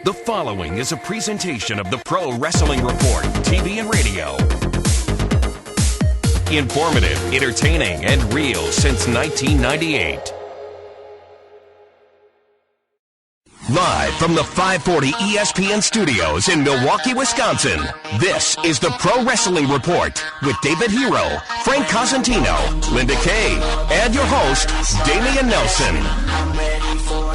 The following is a presentation of the Pro Wrestling Report, TV and radio. Informative, entertaining, and real since 1998. Live from the 540 ESPN studios in Milwaukee, Wisconsin, this is the Pro Wrestling Report with David Hero, Frank Cosentino, Linda Kay, and your host, Damian Nelson. I'm ready for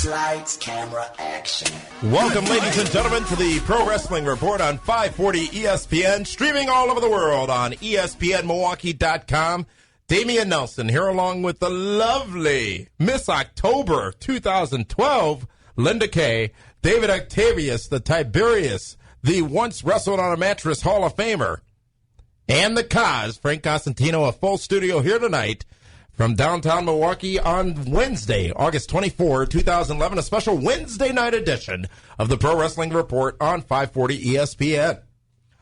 lights, camera, action. Welcome, ladies and gentlemen, to the Pro Wrestling Report on 540 ESPN, streaming all over the world on ESPNMilwaukee.com. Damian Nelson here along with the lovely Miss October 2012, Linda Kay, David Octavius, the Tiberius, the once wrestled on a mattress Hall of Famer, and the Cos, Frank Cosentino, a full studio here tonight from downtown Milwaukee on Wednesday, August 24, 2011, a special Wednesday night edition of the Pro Wrestling Report on 540 ESPN.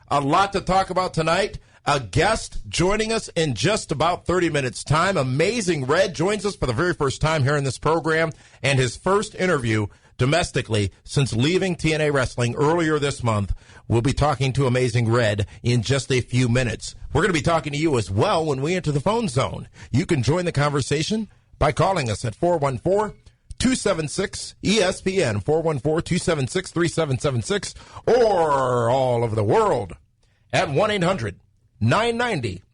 A lot to talk about tonight. A guest joining us in just about 30 minutes' time. Amazing Red joins us for the very first time here in this program, and his first interview domestically since leaving TNA Wrestling earlier this month. We'll be talking to Amazing Red in just a few minutes. We're going to be talking to you as well when we enter the phone zone. You can join the conversation by calling us at 414-276-ESPN, 414-276-3776, or all over the world at 1-800-990-ESPN,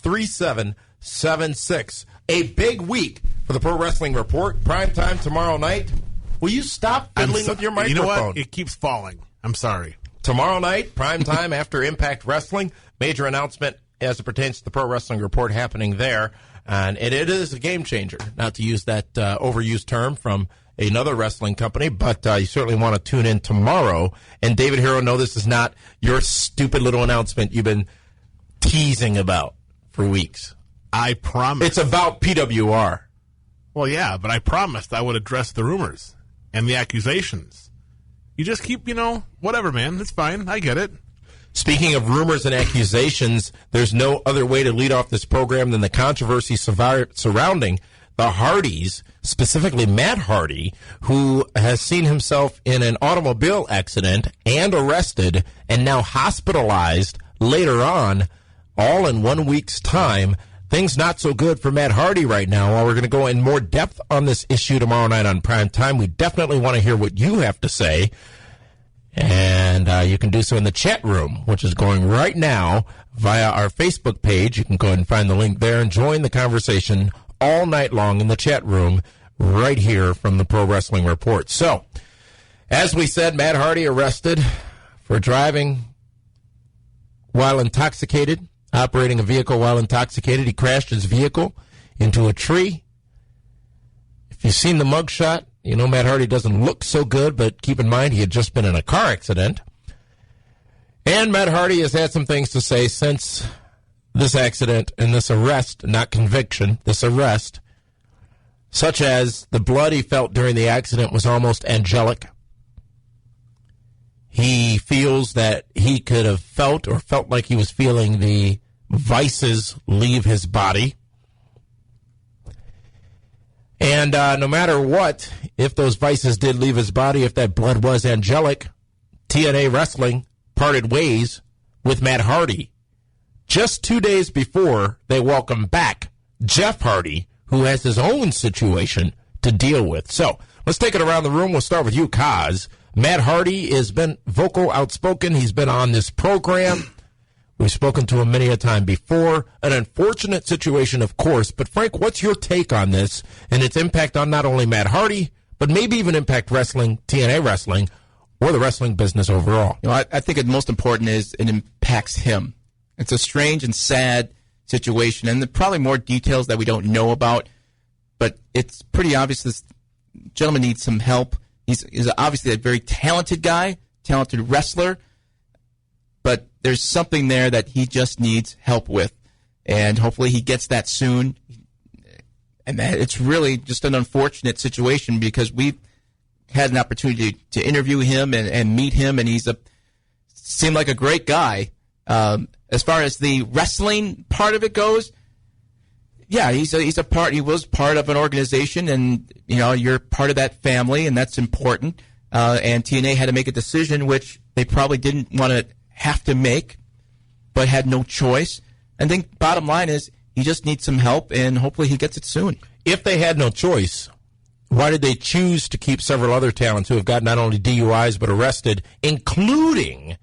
1-800-990-3776. A big week for the Pro Wrestling Report. Prime time tomorrow night. Will you stop fiddling with your microphone? You know what? It keeps falling. I'm sorry. Tomorrow night, prime time after Impact Wrestling. Major announcement as it pertains to the Pro Wrestling Report happening there. And it is a game changer, not to use that overused term from another wrestling company, but you certainly want to tune in tomorrow. And David Hero, no, this is not your stupid little announcement you've been teasing about for weeks. I promise. It's about PWR. Well, yeah, but I promised I would address the rumors and the accusations. You just keep, whatever, man. It's fine. I get it. Speaking of rumors and accusations, there's no other way to lead off this program than the controversy surrounding the Hardys, specifically Matt Hardy, who has seen himself in an automobile accident and arrested and now hospitalized later on, all in 1 week's time. Things not so good for Matt Hardy right now. While we're going to go in more depth on this issue tomorrow night on Prime Time, we definitely want to hear what you have to say. And you can do so in the chat room, which is going right now via our Facebook page. You can go ahead and find the link there and join the conversation all night long in the chat room right here from the Pro Wrestling Report. So, as we said, Matt Hardy arrested for driving while intoxicated, operating a vehicle while intoxicated. He crashed his vehicle into a tree. If you've seen the mugshot, you know Matt Hardy doesn't look so good, but keep in mind he had just been in a car accident. And Matt Hardy has had some things to say since this accident and this arrest, not conviction, this arrest, such as the blood he felt during the accident was almost angelic. He feels that he could have felt like he was feeling the vices leave his body. And no matter what, if those vices did leave his body, if that blood was angelic, TNA Wrestling parted ways with Matt Hardy just 2 days before they welcome back Jeff Hardy, who has his own situation to deal with. So let's take it around the room. We'll start with you, Kaz. Matt Hardy has been vocal, outspoken. He's been on this program. We've spoken to him many a time before. An unfortunate situation, of course. But, Frank, what's your take on this and its impact on not only Matt Hardy, but maybe even Impact Wrestling, TNA Wrestling, or the wrestling business overall? I think the most important is it impacts him. It's a strange and sad situation, and there are probably more details that we don't know about, but it's pretty obvious this gentleman needs some help. He's obviously a very talented guy, talented wrestler, but there's something there that he just needs help with, and hopefully he gets that soon. And that it's really just an unfortunate situation because we've had an opportunity to interview him and meet him, and seemed like a great guy. As far as the wrestling part of it goes, Yeah, he's a part. He was part of an organization, and you're part of that family, and that's important. And TNA had to make a decision, which they probably didn't want to have to make, but had no choice. I think bottom line is he just needs some help, and hopefully he gets it soon. If they had no choice, why did they choose to keep several other talents who have got not only DUIs but arrested, including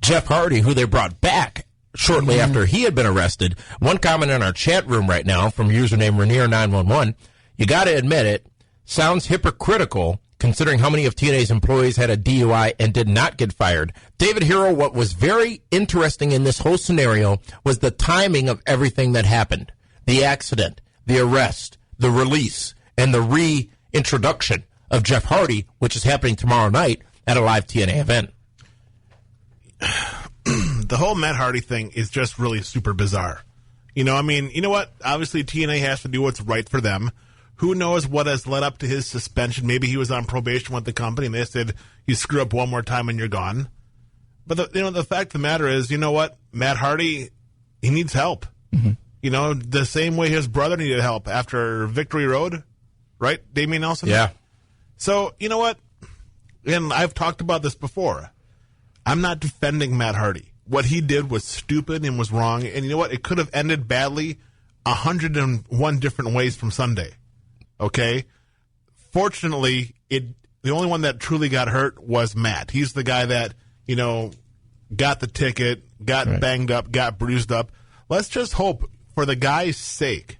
Jeff Hardy, who they brought back shortly after he had been arrested? One comment in our chat room right now from username Rainier911, you got to admit it, sounds hypocritical considering how many of TNA's employees had a DUI and did not get fired. David Hero, what was very interesting in this whole scenario was the timing of everything that happened. The accident, the arrest, the release, and the reintroduction of Jeff Hardy, which is happening tomorrow night at a live TNA event. The whole Matt Hardy thing is just really super bizarre. You know what? Obviously, TNA has to do what's right for them. Who knows what has led up to his suspension? Maybe he was on probation with the company, and they said, you screw up one more time and you're gone. But the fact of the matter is, you know what? Matt Hardy, he needs help. Mm-hmm. The same way his brother needed help after Victory Road, right? Damian Nelson? Yeah. So, you know what? And I've talked about this before. I'm not defending Matt Hardy. What he did was stupid and was wrong. And you know what? It could have ended badly 101 different ways from Sunday. Okay? Fortunately, the only one that truly got hurt was Matt. He's the guy that, got the ticket, got banged up, got bruised up. Let's just hope, for the guy's sake,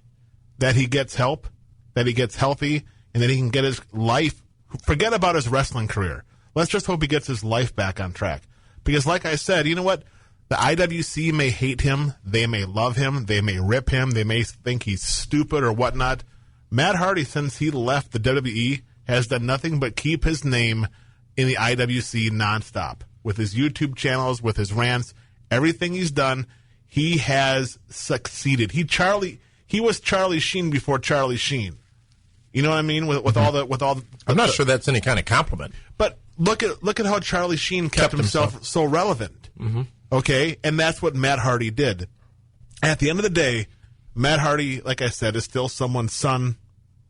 that he gets help, that he gets healthy, and that he can get his life. Forget about his wrestling career. Let's just hope he gets his life back on track. Because like I said, you know what? The IWC may hate him. They may love him. They may rip him. They may think he's stupid or whatnot. Matt Hardy, since he left the WWE, has done nothing but keep his name in the IWC nonstop. With his YouTube channels, with his rants, everything he's done, he has succeeded. He was Charlie Sheen before Charlie Sheen. You know what I mean? With all the. I'm not sure that's any kind of compliment. But look at how Charlie Sheen kept himself so relevant. Mm-hmm. Okay, and that's what Matt Hardy did. At the end of the day, Matt Hardy, like I said, is still someone's son,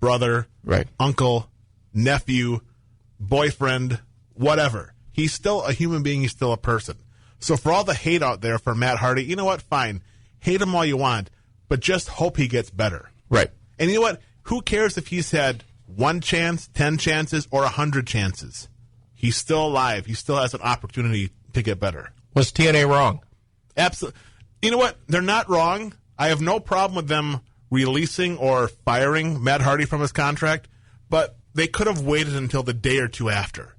brother, uncle, nephew, boyfriend, whatever. He's still a human being. He's still a person. So for all the hate out there for Matt Hardy, you know what? Fine. Hate him all you want, but just hope he gets better. Right. And you know what? Who cares if he's had 1 chance, 10 chances, or 100 chances? He's still alive. He still has an opportunity to get better. Was TNA wrong? Absolutely. You know what? They're not wrong. I have no problem with them releasing or firing Matt Hardy from his contract, but they could have waited until the day or two after.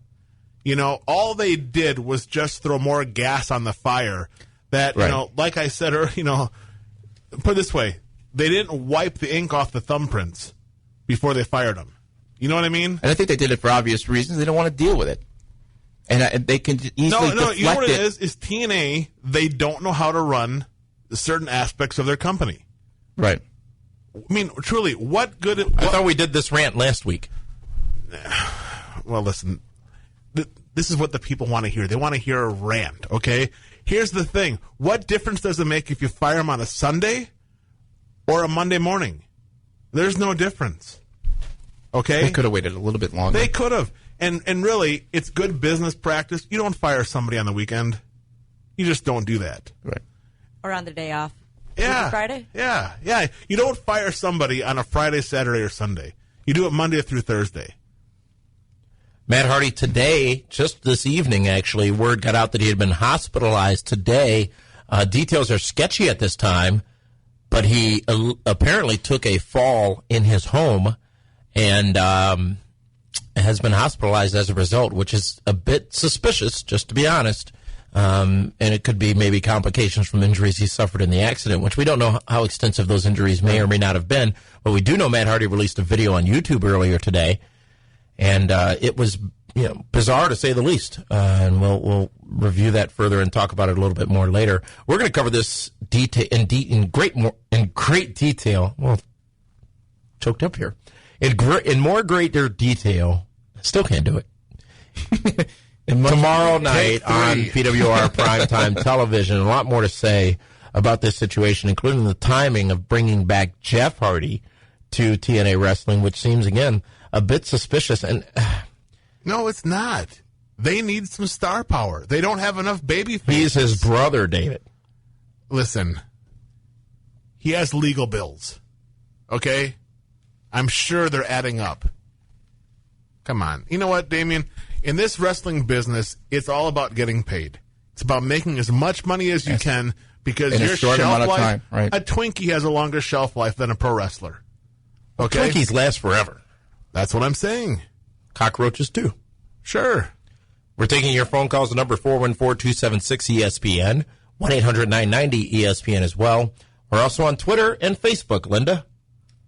All they did was just throw more gas on the fire that, like I said, put it this way, they didn't wipe the ink off the thumbprints before they fired him. You know what I mean? And I think they did it for obvious reasons. They don't want to deal with it. And they can easily deflect you know what it is TNA, they don't know how to run certain aspects of their company. Right. I mean, truly, what good... I thought we did this rant last week. Well, listen, this is what the people want to hear. They want to hear a rant, okay? Here's the thing. What difference does it make if you fire them on a Sunday or a Monday morning? There's no difference, okay? They could have waited a little bit longer. They could have. And really, it's good business practice. You don't fire somebody on the weekend. You just don't do that. Right. Or on the day off. Yeah. Friday? Yeah. You don't fire somebody on a Friday, Saturday, or Sunday. You do it Monday through Thursday. Matt Hardy today, just this evening actually, word got out that he had been hospitalized today. Details are sketchy at this time, but he apparently took a fall in his home and has been hospitalized as a result, which is a bit suspicious, just to be honest. And it could be maybe complications from injuries he suffered in the accident, which we don't know how extensive those injuries may or may not have been. But we do know Matt Hardy released a video on YouTube earlier today, and it was bizarre to say the least. And we'll review that further and talk about it a little bit more later. We're going to cover this in great detail. Well, choked up here. In more greater detail. Still can't do it. Tomorrow night on PWR Primetime Television. A lot more to say about this situation, including the timing of bringing back Jeff Hardy to TNA Wrestling, which seems, again, a bit suspicious. And no, it's not. They need some star power. They don't have enough baby faces. he's his brother, David. Listen, he has legal bills, okay? I'm sure they're adding up. Come on. You know what, Damien? In this wrestling business, it's all about getting paid. It's about making as much money as you can because in a your short shelf amount of life, time, right. a Twinkie has a longer shelf life than a pro wrestler. Okay? Twinkies last forever. That's what I'm saying. Cockroaches, too. Sure. We're taking your phone calls. The number 414-276-ESPN, 1-800-990-ESPN as well. We're also on Twitter and Facebook, Linda.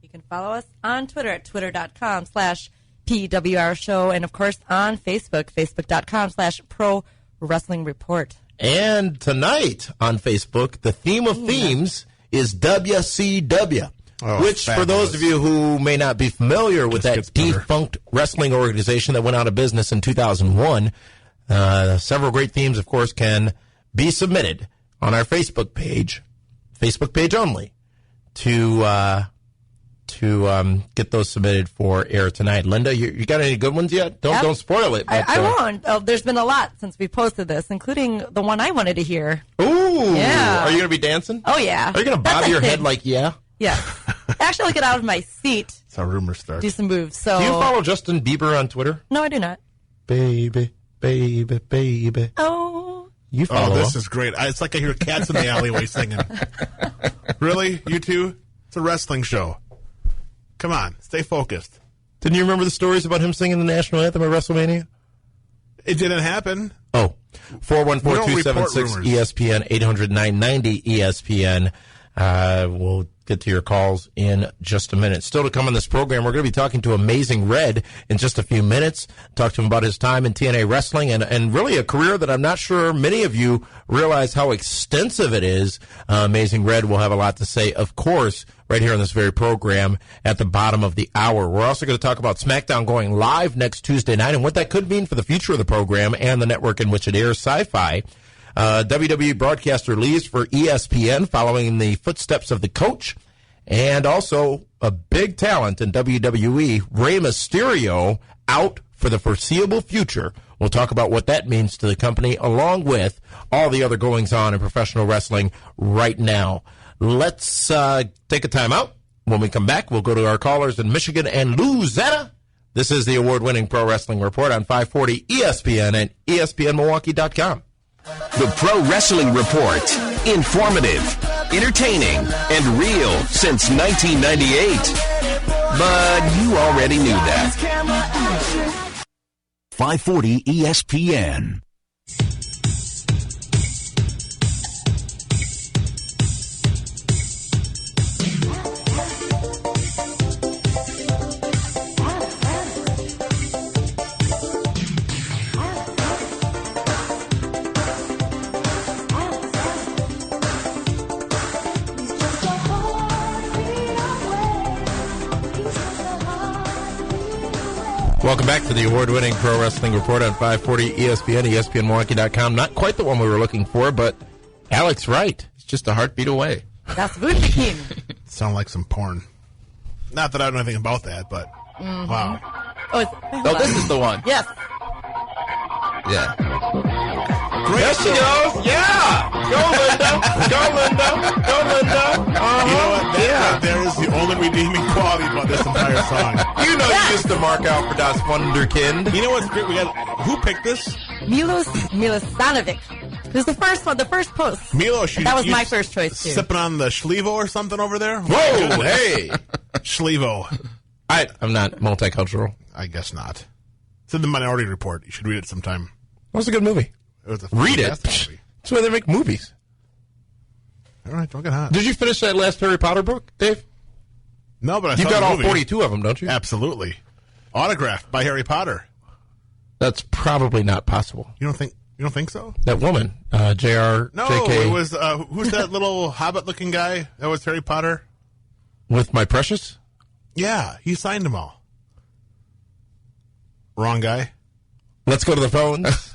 You can follow us on Twitter at twitter.com/PWR Show. And, of course, on Facebook, facebook.com/Pro Wrestling Report. And tonight on Facebook, the theme of themes is WCW. Which, for those of you who may not be familiar with that defunct wrestling organization that went out of business in 2001, several great themes, of course, can be submitted on our Facebook page only, to get those submitted for air tonight. Linda, you got any good ones yet? Don't spoil it. But, I won't. There's been a lot since we posted this, including the one I wanted to hear. Ooh! Yeah. Are you going to be dancing? Oh, yeah. Are you going to bob your head like, yeah? Yeah. Actually, I'll get out of my seat. That's how rumors start. Do some moves. So. Do you follow Justin Bieber on Twitter? No, I do not. Baby. Oh. You follow this him. is great. It's like I hear cats in the alleyway singing. Really? You two? It's a wrestling show. Come on. Stay focused. Didn't you remember the stories about him singing the national anthem at WrestleMania? It didn't happen. Oh. 414-276-ESPN, 800-990-ESPN. We'll get to your calls in just a minute. Still to come on this program, we're going to be talking to Amazing Red in just a few minutes. Talk to him about his time in TNA Wrestling and really a career that I'm not sure many of you realize how extensive it is. Amazing Red will have a lot to say, of course, right here on this very program at the bottom of the hour. We're also going to talk about SmackDown going live next Tuesday night and what that could mean for the future of the program and the network in which it airs, Sci-Fi. WWE broadcaster leaves for ESPN following the footsteps of the coach, and also a big talent in WWE, Rey Mysterio, out for the foreseeable future. We'll talk about what that means to the company, along with all the other goings-on in professional wrestling right now. Let's take a time out. When we come back, we'll go to our callers in Michigan and Louisiana. This is the award-winning Pro Wrestling Report on 540 ESPN and ESPNMilwaukee.com. The Pro Wrestling Report. Informative, entertaining, and real since 1998. But you already knew that. 540 ESPN. Welcome back to the award-winning Pro Wrestling Report on 540 ESPN, ESPNMilwaukee.com. Not quite the one we were looking for, but Alex Wright. It's just a heartbeat away. That's Vukikin. Sound like some porn. Not that I know anything about that, but wow. Oh, this is the one. Yes. Yeah. There she goes. Yeah. Go, Linda. Go, Linda. Go, Linda. You know what? That right there is the only redeeming quality about this entire song. You know you used to mark out for Das Wunderkind. You know what's great? We got who picked this? Milos Milosanovic. This is the first one, the first post. Milos. That was my first choice, too. Sipping on the Schlevo or something over there? Whoa, hey. Schlevo. I'm not multicultural. I guess not. It's in the Minority Report. You should read it sometime. It was a good movie. It was a Read it. fantastic movie. That's why they make movies. All right, don't get hot. Did you finish that last Harry Potter book, Dave? No, but I You've saw got the all movie. 42 of them, don't you? Absolutely. Autographed by Harry Potter. That's probably not possible. You don't think so? That woman, J.R. No, J.K. it was who's that little hobbit-looking guy? That was Harry Potter. With My Precious? Yeah, he signed them all. Wrong guy. Let's go to the phones.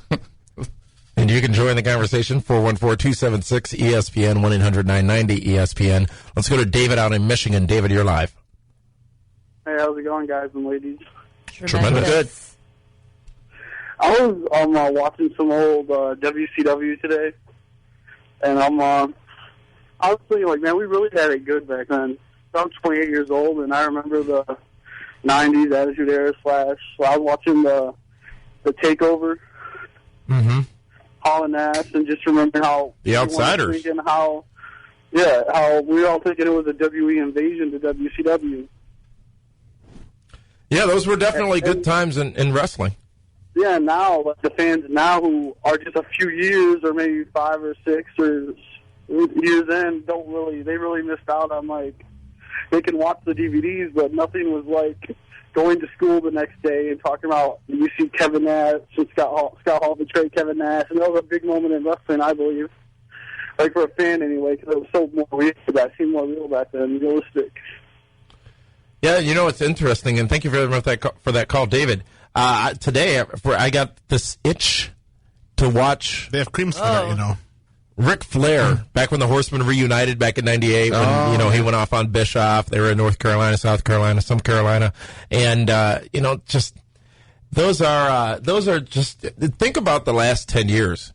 And And you can join the conversation, 414-276-ESPN, 1-800-990-ESPN. Let's go to David out in Michigan. David, you're live. Hey, how's it going, guys and ladies? Tremendous. Good. I was watching some old WCW today, and I was thinking, like, man, we really had it good back then. I'm 28 years old, and I remember the 90s Attitude Era / I was watching the Takeover, Hall and Nash, and just remember how The Outsiders. How we were all thinking it was a WE invasion to WCW. Yeah, those were definitely good times in wrestling. Yeah, now, like, the fans now who are just a few years or maybe 5 or 6 or years in they really missed out on, like, they can watch the DVDs, but nothing was like going to school the next day and talking about, you see Kevin Nash and Scott Hall betrayed Kevin Nash, and that was a big moment in wrestling, I believe. Like, for a fan anyway, because it was so more real back, seemed more real back then, realistic. Yeah, you know, it's interesting, and thank you very much for that call, David. Today, I got this itch to watch. They have cream tonight, you know. Ric Flair, back when the Horsemen reunited back in '98, when he went off on Bischoff. They were in North Carolina, South Carolina, some Carolina, and just those are just, think about the last 10 years.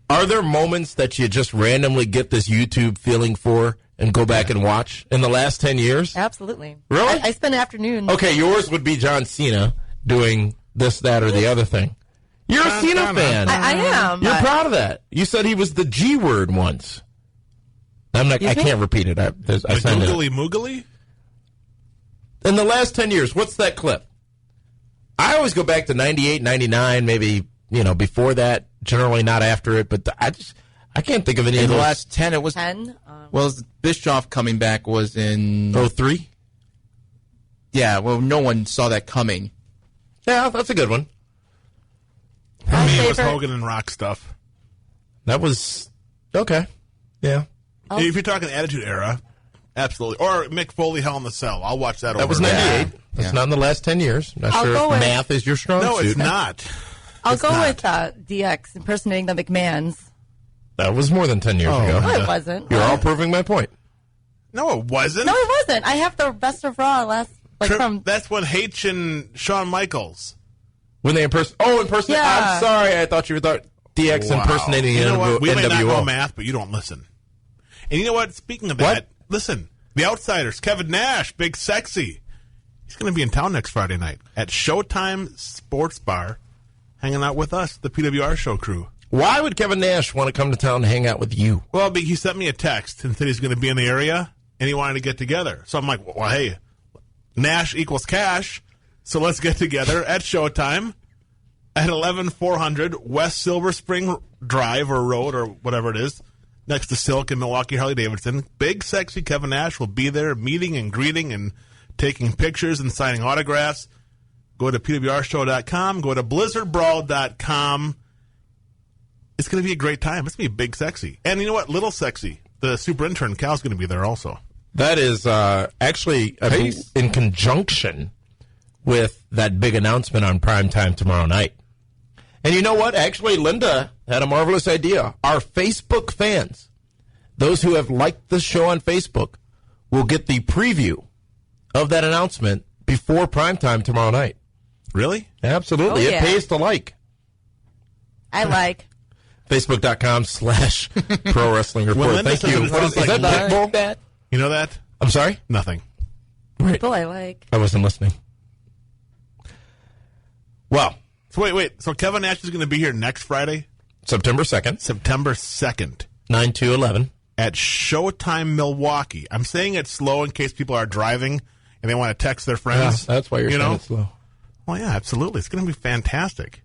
Are there moments that you just randomly get this YouTube feeling for and go back and watch in the last 10 years? Absolutely. Really? I spend afternoons. Okay, yours would be John Cena doing this, that, or the other thing. You're a Cena fan. I am. You're proud of that. You said he was the G word once. I can't repeat it. I signed it. Googly Moogly? In the last 10 years, what's that clip? I always go back to 98, 99, maybe, before that, generally not after it, but I can't think of any In of the those. last 10, it was... 10? Bischoff coming back was in... 03? Yeah, well, no one saw that coming. Yeah, that's a good one. For me, it was favorite- Hogan and Rock stuff. That was... Okay. Yeah. If you're talking Attitude Era, absolutely. Or Mick Foley, Hell in the Cell. I'll watch that over. That was and over. 98. That's not in the last 10 years. Not I'll sure go if with- math is your strong No, suit. it's not. I'll It's go not. with DX impersonating the McMahons. That was more than 10 years ago. No, it wasn't. You're all proving my point. No, it wasn't. No, it wasn't. I have the best of Raw That's when H and Shawn Michaels. When they impersonate. Yeah. I'm sorry. I thought you thought DX impersonating You know what? We may not know NWO. math, but you don't listen. And you know what? Speaking of that, listen. The Outsiders, Kevin Nash, Big Sexy. He's going to be in town next Friday night at Showtime Sports Bar, hanging out with us, the PWR show crew. Why would Kevin Nash want to come to town to hang out with you? Well, he sent me a text and said he's going to be in the area, and he wanted to get together. So I'm like, well, hey, Nash equals cash, so let's get together at Showtime at 11400 West Silver Spring Drive or Road or whatever it is, next to Silk and Milwaukee Harley-Davidson. Big Sexy Kevin Nash will be there meeting and greeting and taking pictures and signing autographs. Go to pwrshow.com. Go to blizzardbrawl.com. It's going to be a great time. It's going to be Big Sexy. And you know what? Little Sexy, the super intern, Cal's going to be there also. That is actually in conjunction with that big announcement on primetime tomorrow night. And you know what? Actually, Linda had a marvelous idea. Our Facebook fans, those who have liked the show on Facebook, will get the preview of that announcement before primetime tomorrow night. Really? Absolutely. Oh, yeah. It pays to like. I like. Facebook.com/Pro Wrestling Report. Well, Linda Thank says you. it What is sounds that like Pitbull? You know that? I'm sorry? Nothing. Right. People I like. I wasn't listening. Well, So wait. So Kevin Nash is going to be here next Friday, September 2nd, September 2nd, 9 to 11. at Showtime Milwaukee. I'm saying it slow in case people are driving and they want to text their friends. Yeah, that's why you're saying it slow. Well, yeah, absolutely. It's going to be fantastic.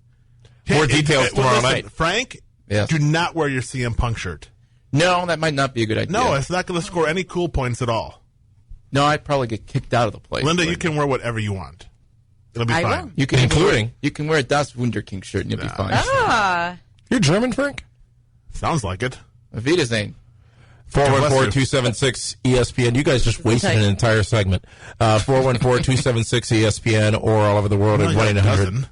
More details tomorrow listen, night. Frank, Yes. do not wear your CM Punk shirt. No, that might not be a good idea. No, it's not going to score any cool points at all. No, I'd probably get kicked out of the place. Linda, you can wear whatever you want. It'll be I fine. will. You can Including- you can wear a Das Wunderking shirt and you'll be fine. Ah. You're German, Frank? Sounds like it. Auf Wiedersehen. 414-276-ESPN. You guys just wasted an entire segment. 414-276-ESPN or all over the world Only at got a 1-800. dozen.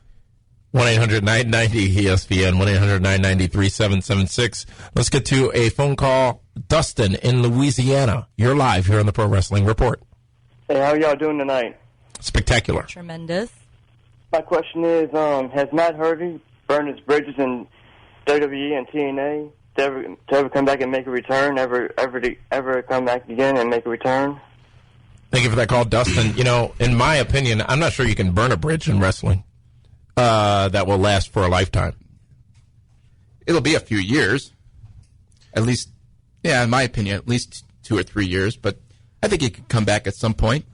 1-800-990-ESPN, 1-800-990-3776. Let's get to a phone call. Dustin in Louisiana. You're live here on the Pro Wrestling Report. Hey, how y'all doing tonight? Spectacular. Tremendous. My question is, has Matt Hardy burned his bridges in WWE and TNA to ever come back and make a return? Ever come back again and make a return? Thank you for that call, Dustin. You know, in my opinion, I'm not sure you can burn a bridge in wrestling that will last for a lifetime. It'll be a few years. At least, yeah, in my opinion, at least 2 or 3 years. But I think he could come back at some point.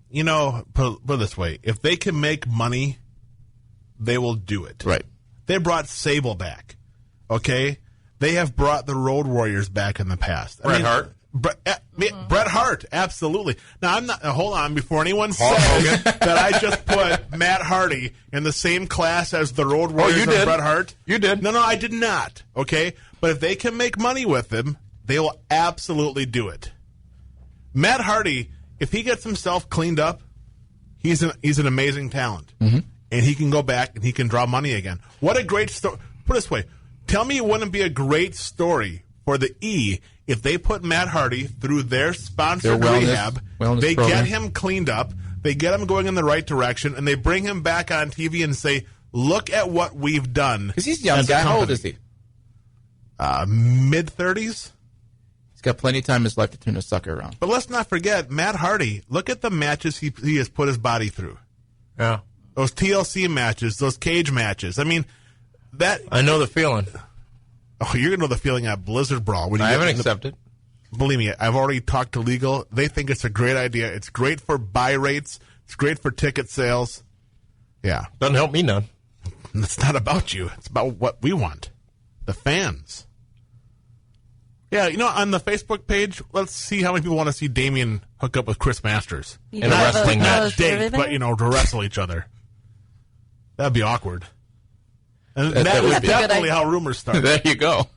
You know, put it this way. If they can make money, they will do it. Right. They brought Sable back, okay? They have brought the Road Warriors back in the past. Bret Hart? Bret Hart, absolutely. Now, I'm not. Hold on, before anyone says that I just put Matt Hardy in the same class as the Road Warriors and Bret Hart. You did. No, I did not. Okay, but if they can make money with him, they will absolutely do it. Matt Hardy, if he gets himself cleaned up, he's an amazing talent, and he can go back and he can draw money again. What a great story! Put it this way: tell me it wouldn't be a great story for the E if they put Matt Hardy through their sponsored rehab, they program. get him cleaned up, they get him going in the right direction, and they bring him back on TV and say, "Look at what we've done." Because he's a young guy. How old is he? Mid-30s. He's got plenty of time in his life to turn the sucker around. But let's not forget, Matt Hardy, look at the matches he has put his body through. Yeah. Those TLC matches, those cage matches. I mean, that... I know the feeling. Oh, you're going to know the feeling at Blizzard Brawl. When you I haven't accepted. Believe me, I've already talked to Legal. They think it's a great idea. It's great for buy rates. It's great for ticket sales. Yeah. Doesn't help me none. It's not about you. It's about what we want. The fans. Yeah, you know, on the Facebook page, let's see how many people want to see Damien hook up with Chris Masters. In a wrestling match. Not date, but, you know, to wrestle each other. That'd be awkward. And that is definitely how rumors start. There you go.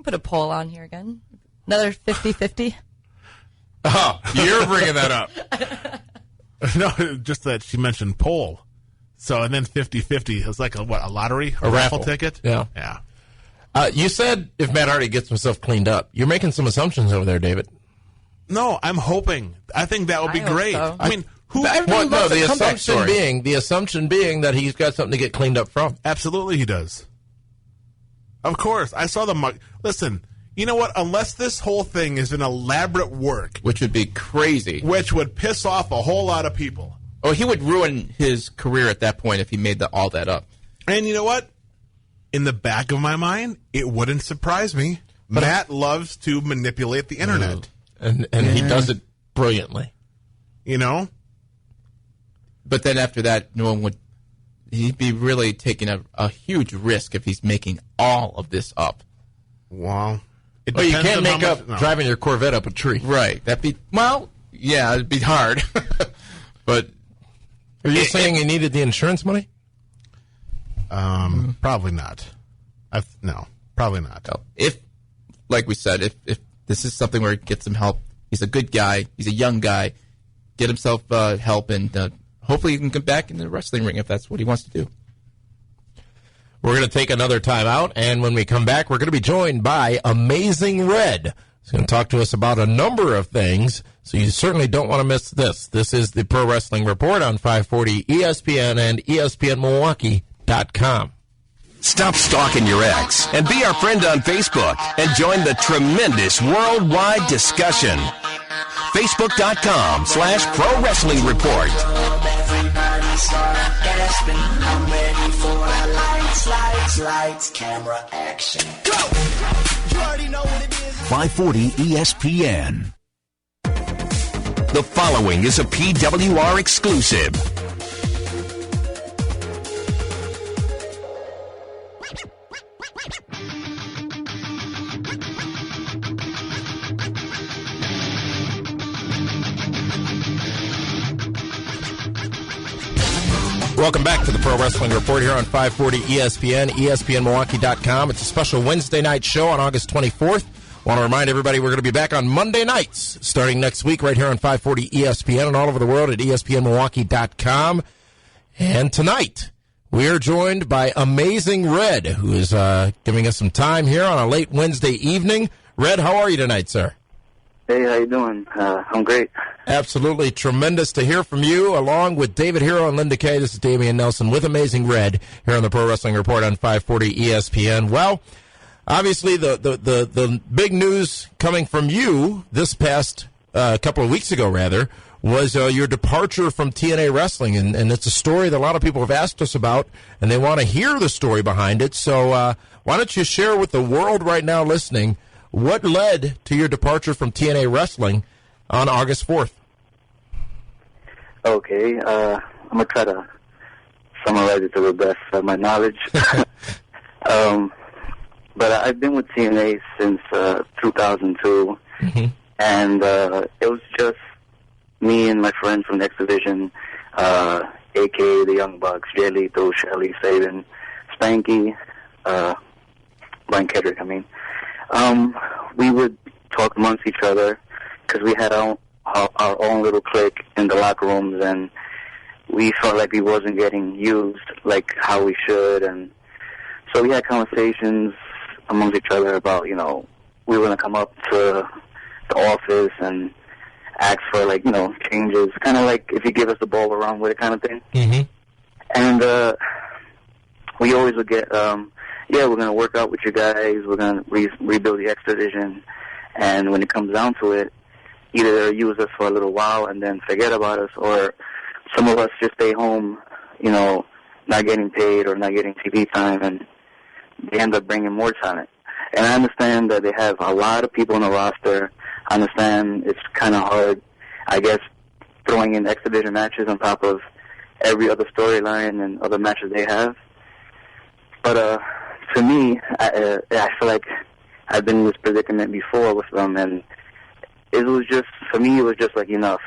Put a poll on here again. Another 50-50. Oh, you're bringing that up. No, just that she mentioned poll. So, and then 50-50. It was like a lottery? A raffle ticket? Yeah. Yeah. You said if Matt Hardy gets himself cleaned up. You're making some assumptions over there, David. No, I'm hoping. I think that would be great. So. I mean, who? Well, no, the story. assumption being that he's got something to get cleaned up from. Absolutely, he does. Of course, I saw the mug. Listen, you know what? Unless this whole thing is an elaborate work, Which would be crazy. which would piss off a whole lot of people. Oh, he would ruin his career at that point if he made all that up. And you know what? In the back of my mind, it wouldn't surprise me. Matt loves to manipulate the internet. And he does it brilliantly. You know? But then after that, no one would. He'd be really taking a huge risk if he's making all of this up. Well, Well, you can't make up driving your Corvette up a tree. Right. Yeah, it'd be hard. But are you saying he needed the insurance money? Probably not. No, probably not. if, like we said, if this is something where he gets some help, he's a good guy, he's a young guy, get himself help, and hopefully he can come back in the wrestling ring if that's what he wants to do. We're going to take another time out, and when we come back, we're going to be joined by Amazing Red. He's going to talk to us about a number of things, so you certainly don't want to miss this. This is the Pro Wrestling Report on 540 ESPN and ESPNMilwaukee.com. Stop stalking your ex and be our friend on Facebook and join the tremendous worldwide discussion. Facebook.com/Pro Wrestling Report. Everybody start gasping. I'm ready for the lights, camera, action. Go! You already know what it is. 540 ESPN. The following is a PWR exclusive. Welcome back to the Pro Wrestling Report here on 540 ESPN, ESPNMilwaukee.com. It's a special Wednesday night show on August 24th. Want to remind everybody we're going to be back on Monday nights starting next week right here on 540 ESPN and all over the world at ESPNMilwaukee.com. And tonight, We are joined by Amazing Red, who is giving us some time here on a late Wednesday evening. Red, how are you tonight, sir? Hey, how you doing? I'm great. Absolutely tremendous to hear from you, along with David Hero and Linda Kay. This is Damian Nelson with Amazing Red here on the Pro Wrestling Report on 540 ESPN. Well, obviously the big news coming from you this past couple of weeks ago, rather, was your departure from TNA Wrestling, and it's a story that a lot of people have asked us about, and they want to hear the story behind it. So why don't you share with the world right now listening what led to your departure from TNA Wrestling on August 4th? Okay, I'm going to try to summarize it to the best of my knowledge. But I've been with TNA since 2002, and it was just me and my friends from the X Division, a.k.a. the Young Bucks, Jay Lethal, Shelly, Saban, Spanky, Brian Kedrick, I mean. We would talk amongst each other because we had our own little clique in the locker rooms, and we felt like we wasn't getting used like how we should, and so we had conversations amongst each other about, we were going to come up to the office and ask for, changes, kind of like if you give us the ball around with it kind of thing. And we always would get, we're going to work out with you guys, we're going to rebuild the X Division, and when it comes down to it, either use us for a little while and then forget about us, or some of us just stay home, not getting paid or not getting TV time, and they end up bringing more talent. And I understand that they have a lot of people on the roster. I understand it's kind of hard, I guess, throwing in X Division matches on top of every other storyline and other matches they have. But to me, I feel like I've been in this predicament before with them, and it was just, for me, it was just like enough,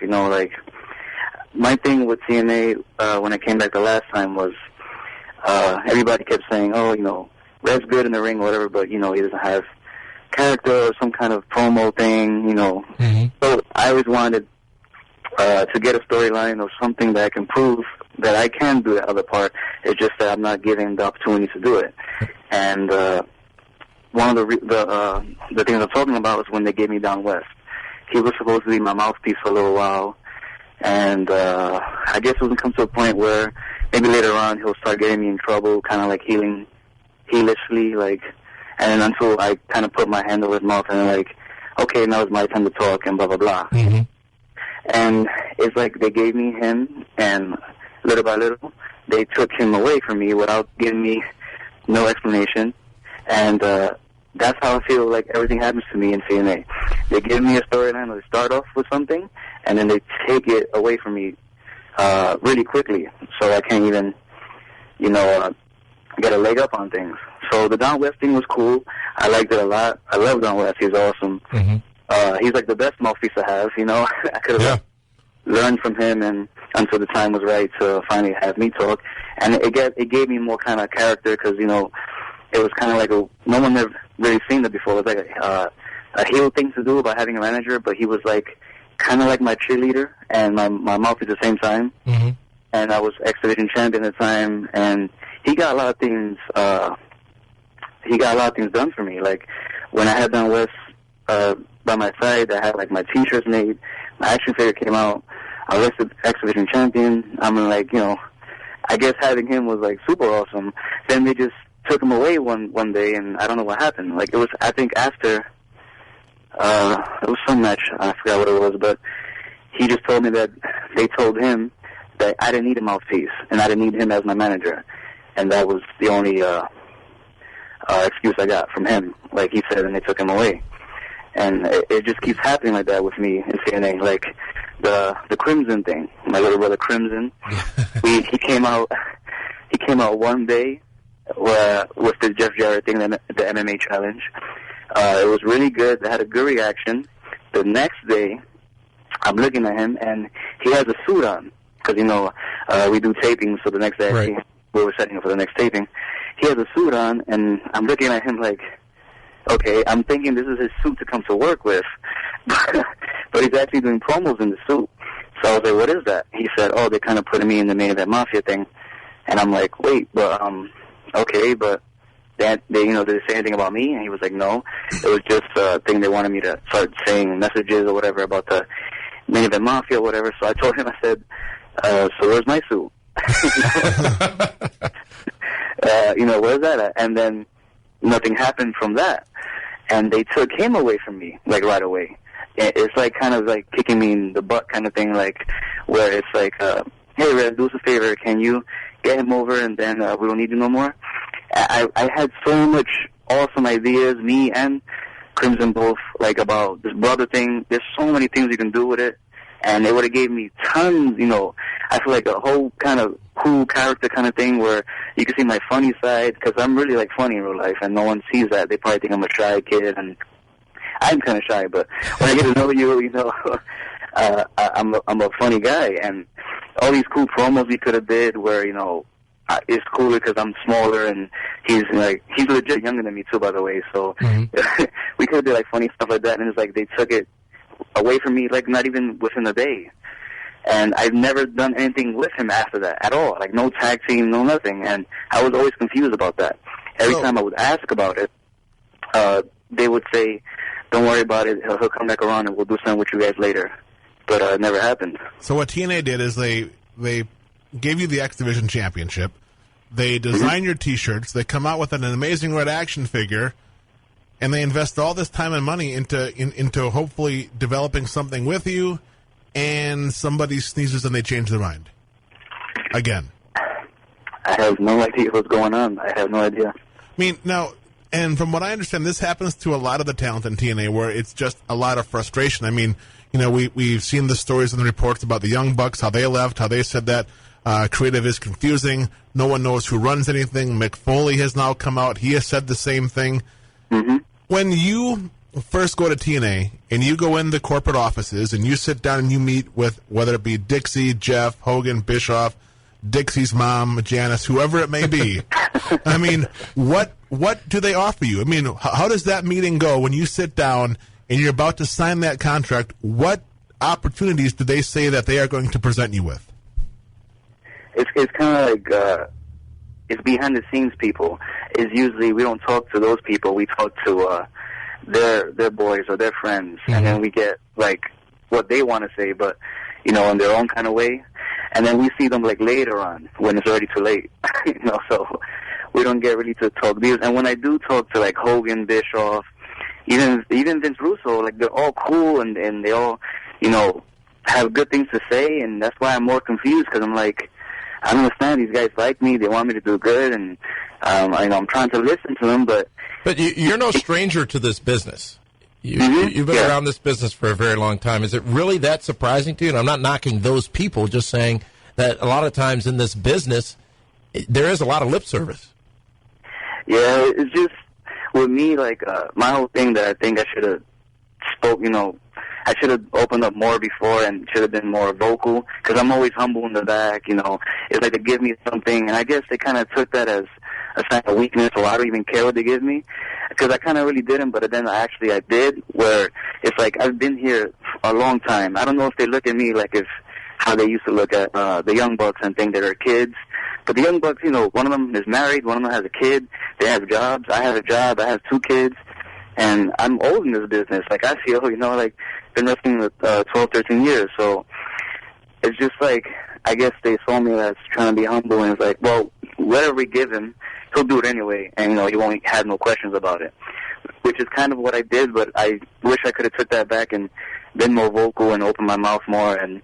my thing with TNA when I came back the last time was everybody kept saying, Red's good in the ring or whatever, but, he doesn't have character or some kind of promo thing, So I always wanted to get a storyline or something that I can prove that I can do the other part. It's just that I'm not given the opportunity to do it. And one of the things I'm talking about is when they gave me Down West. He was supposed to be my mouthpiece for a little while, and I guess it was going to come to a point where maybe later on he'll start getting me in trouble, kind of like heelishly, and until I kind of put my hand over his mouth and okay, now it's my time to talk and blah, blah, blah. And it's like they gave me him, and little by little, they took him away from me without giving me no explanation. And that's how I feel like everything happens to me in TNA. They give me a storyline, or they start off with something, and then they take it away from me really quickly, so I can't even, get a leg up on things. So the Don West thing was cool. I liked it a lot. I love Don West. He's awesome. He's like the best mouthpiece I have, I could have learned from him and until the time was right to finally have me talk. And it gave me more kind of character because, it was kind of like no one had really seen it before. It was like a heel thing to do about having a manager, but he was kind of like my cheerleader and my mouthpiece at the same time. And I was X Division champion at the time, and he got a lot of things. Done for me. Like when I had Don West by my side, I had my T-shirts made. My action figure came out. I was X Division champion. I mean, I guess having him was super awesome. Then they just took him away one day, and I don't know what happened. It was, I think, after it was some match. I forgot what it was, but he just told me that they told him that I didn't need a mouthpiece, and I didn't need him as my manager, and that was the only excuse I got from him. Like he said, and they took him away. And it just keeps happening like that with me in TNA. The Crimson thing, my little brother Crimson, he came out one day with the Jeff Jarrett thing, the MMA challenge. It was really good. They had a good reaction. The next day, I'm looking at him, and he has a suit on. Because, we do taping, so the next day we were setting up for the next taping. He has a suit on, and I'm looking at him okay, I'm thinking this is his suit to come to work with. But he's actually doing promos in the suit. So I was like, what is that? He said, they're kind of putting me in the Main Event Mafia thing. And I'm like, wait, but okay, but did they say anything about me? And he was like, no, it was just a thing they wanted me to start saying messages or whatever about the Main Event Mafia or whatever. So I told him, I said, so where's my suit? Where's that at? And then nothing happened from that. And they took him away from me, like, right away. It's like kind of like kicking me in the butt kind of thing, like, where it's like, hey, Red, do us a favor. Can you get him over and then we don't need you no more? I had so much awesome ideas, me and Crimson both, like, about this brother thing. There's so many things you can do with it. And it would have gave me tons, I feel like a whole kind of cool character kind of thing where you can see my funny side, because I'm really, like, funny in real life, and no one sees that. They probably think I'm a shy kid, and I'm kind of shy, but when I get to know you, I'm a funny guy. And all these cool promos we could have did where, it's cooler because I'm smaller, and he's legit younger than me, too, by the way, so we could have did, like, funny stuff like that, and it's like they took it away from me, like, not even within a day. And I've never done anything with him after that at all. Like, no tag team, no nothing. And I was always confused about that. Every time I would ask about it, they would say, don't worry about it. He'll come back around and we'll do something with you guys later. But it never happened. So what TNA did is they gave you the X Division Championship. They design your T-shirts. They come out with an amazing red action figure. And they invest all this time and money into hopefully developing something with you, and somebody sneezes and they change their mind. Again. I have no idea what's going on. I have no idea. I mean, now, and from what I understand, this happens to a lot of the talent in TNA where it's just a lot of frustration. I mean, we've seen the stories and the reports about the Young Bucks, how they left, how they said that creative is confusing. No one knows who runs anything. Mick Foley has now come out. He has said the same thing. Mm-hmm. When you first go to TNA and you go in the corporate offices and you sit down and you meet with, whether it be Dixie, Jeff, Hogan, Bischoff, Dixie's mom, Janice, whoever it may be, I mean, what do they offer you? I mean, how does that meeting go when you sit down and you're about to sign that contract? What opportunities do they say that they are going to present you with? It's kind of like it's behind the scenes people. Is usually we don't talk to those people. We talk to their boys or their friends, and then we get like what they want to say, but in their own kind of way. And then we see them like later on when it's already too late. So we don't get really to talk. And when I do talk to like Hogan, Bischoff, even Vince Russo, like they're all cool and they all have good things to say, and that's why I'm more confused because I'm like, I don't understand. These guys like me. They want me to do good, and I'm trying to listen to them. But you're no stranger to this business. You've been around this business for a very long time. Is it really that surprising to you? And I'm not knocking those people, just saying that a lot of times in this business, there is a lot of lip service. Yeah, it's just with me, like my whole thing that I think I should have spoke. I should have opened up more before and should have been more vocal because I'm always humble in the back, It's like they give me something, and I guess they kind of took that as a sign of weakness, or I don't even care what they give me because I kind of really didn't, but then I did, where it's like I've been here a long time. I don't know if they look at me like how they used to look at the Young Bucks and think that they're kids. But the Young Bucks, one of them is married, one of them has a kid, they have jobs, I have a job, I have 2 kids. And I'm old in this business. Like, I feel, like, been wrestling with 12, 13 years. So it's just like, I guess they saw me as trying to be humble. And it's like, well, whatever we give him, he'll do it anyway. And, he won't have no questions about it. Which is kind of what I did, but I wish I could have took that back and been more vocal and opened my mouth more. And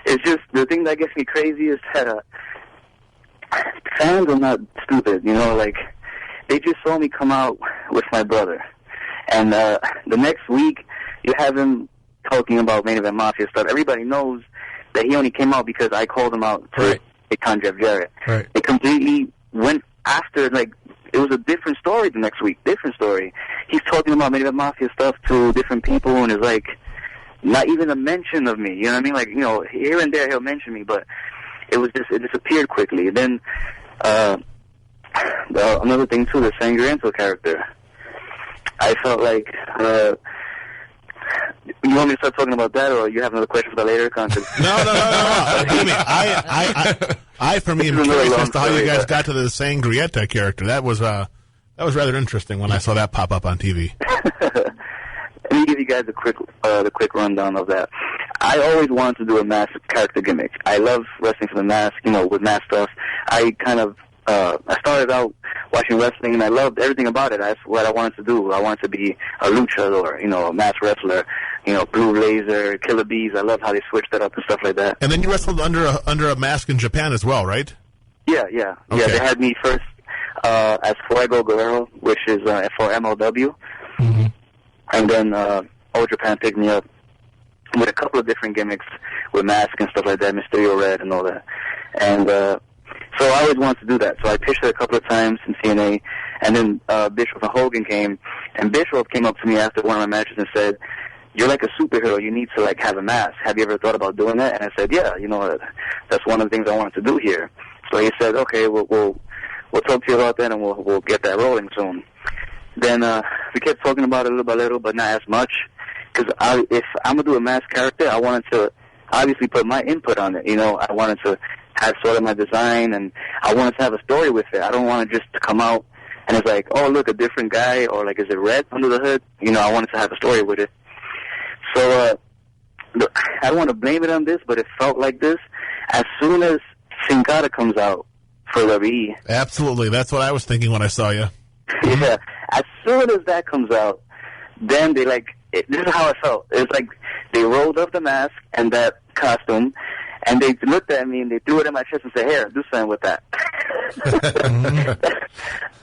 it's just, the thing that gets me crazy is that fans are not stupid, like, they just saw me come out with my brother. And the next week, you have him talking about Main Event Mafia stuff. Everybody knows that he only came out because I called him out to take on Jeff Jarrett. Right. It completely went after, like, it was a different story the next week. Different story. He's talking about Main Event Mafia stuff to different people, and it's like, not even a mention of me. You know what I mean? Like, here and there he'll mention me, but it disappeared quickly. Then, another thing, too, the Sangriento character. I felt like You want me to start talking about that, or you have another question for the later content? No. Believe me, I for me, am curious as to how you guys got to the Sangrietta character. That was rather interesting when I saw that pop up on TV. Let me give you guys the quick rundown of that. I always wanted to do a mask character gimmick. I love wrestling for the mask, with mask stuff. I started out watching wrestling, and I loved everything about it. That's what I wanted to do. I wanted to be a luchador, a mask wrestler, Blue Laser, Killer Bees. I love how they switched that up and stuff like that. And then you wrestled under a mask in Japan as well, right? Yeah. Okay. Yeah, they had me first as Fuego Guerrero, which is for MLW. Mm-hmm. And then All Japan picked me up with a couple of different gimmicks with masks and stuff like that, Mysterio Red and all that. And so I always wanted to do that. So I pitched it a couple of times in TNA, and then Bischoff and Hogan came, and Bischoff came up to me after one of my matches and said, "You're like a superhero. You need to have a mask. Have you ever thought about doing that?" And I said, "Yeah, that's one of the things I wanted to do here." So he said, "Okay, we'll talk to you about that, and we'll get that rolling soon." Then we kept talking about it little by little, but not as much. Because if I'm going to do a mask character, I wanted to obviously put my input on it. I wanted to have sort of my design, and I wanted to have a story with it. I don't want to just come out and it's like, oh, look, a different guy, or is it red under the hood? I wanted to have a story with it. So I don't want to blame it on this, but it felt like this. As soon as Sin Cara comes out for WWE. Absolutely. That's what I was thinking when I saw you. Yeah. As soon as that comes out, then they this is how I felt. It's like they rolled up the mask and that costume, and they looked at me and they threw it in my chest and said, "Here, do something with that."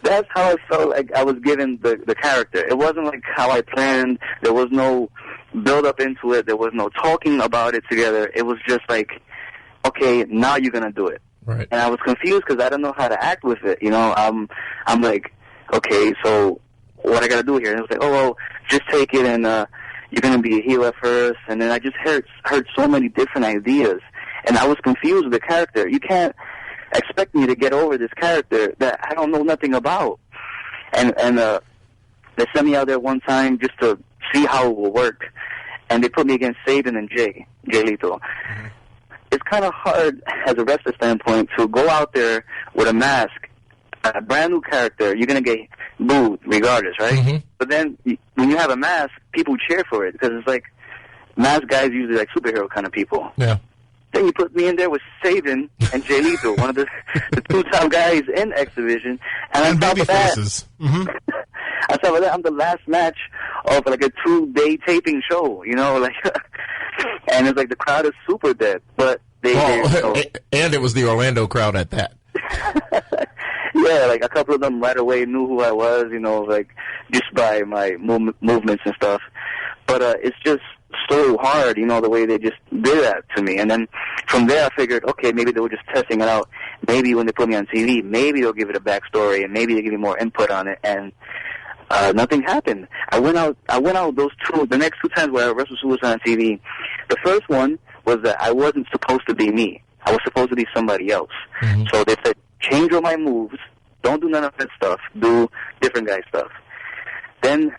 That's how I felt like I was given the character. It wasn't like how I planned. There was no build up into it. There was no talking about it together. It was just like, okay, now you're gonna do it. Right. And I was confused because I didn't know how to act with it. I'm like, okay, so what I gotta do here? And it was like, oh, well, just take it and you're gonna be a heel at first. And then I just heard so many different ideas, and I was confused with the character. You can't expect me to get over this character that I don't know nothing about. And they sent me out there one time just to see how it will work, and they put me against Sabin and Jay Lethal. Mm-hmm. It's kind of hard as a wrestler standpoint to go out there with a mask, a brand new character. You're going to get booed regardless, right? Mm-hmm. But then when you have a mask, people cheer for it because it's like mask guys usually like superhero kind of people. Yeah. Then you put me in there with Sabin and Jay Lethal, one of the two-time guys in X Division, and on top of that, mm-hmm. on top of that, I'm the last match of a 2-day taping show, and it's like the crowd is super dead, but and it was the Orlando crowd at that. Yeah, a couple of them right away knew who I was, just by my movements and stuff. But it's just so hard, the way they just did that to me. And then from there, I figured, okay, maybe they were just testing it out. Maybe when they put me on TV, maybe they'll give it a backstory, and maybe they'll give me more input on it. And nothing happened. I went out the next 2 times where I wrestled Suicide on TV. The first one was that I wasn't supposed to be me. I was supposed to be somebody else. Mm-hmm. So they said, change all my moves. Don't do none of that stuff. Do different guy stuff. Then,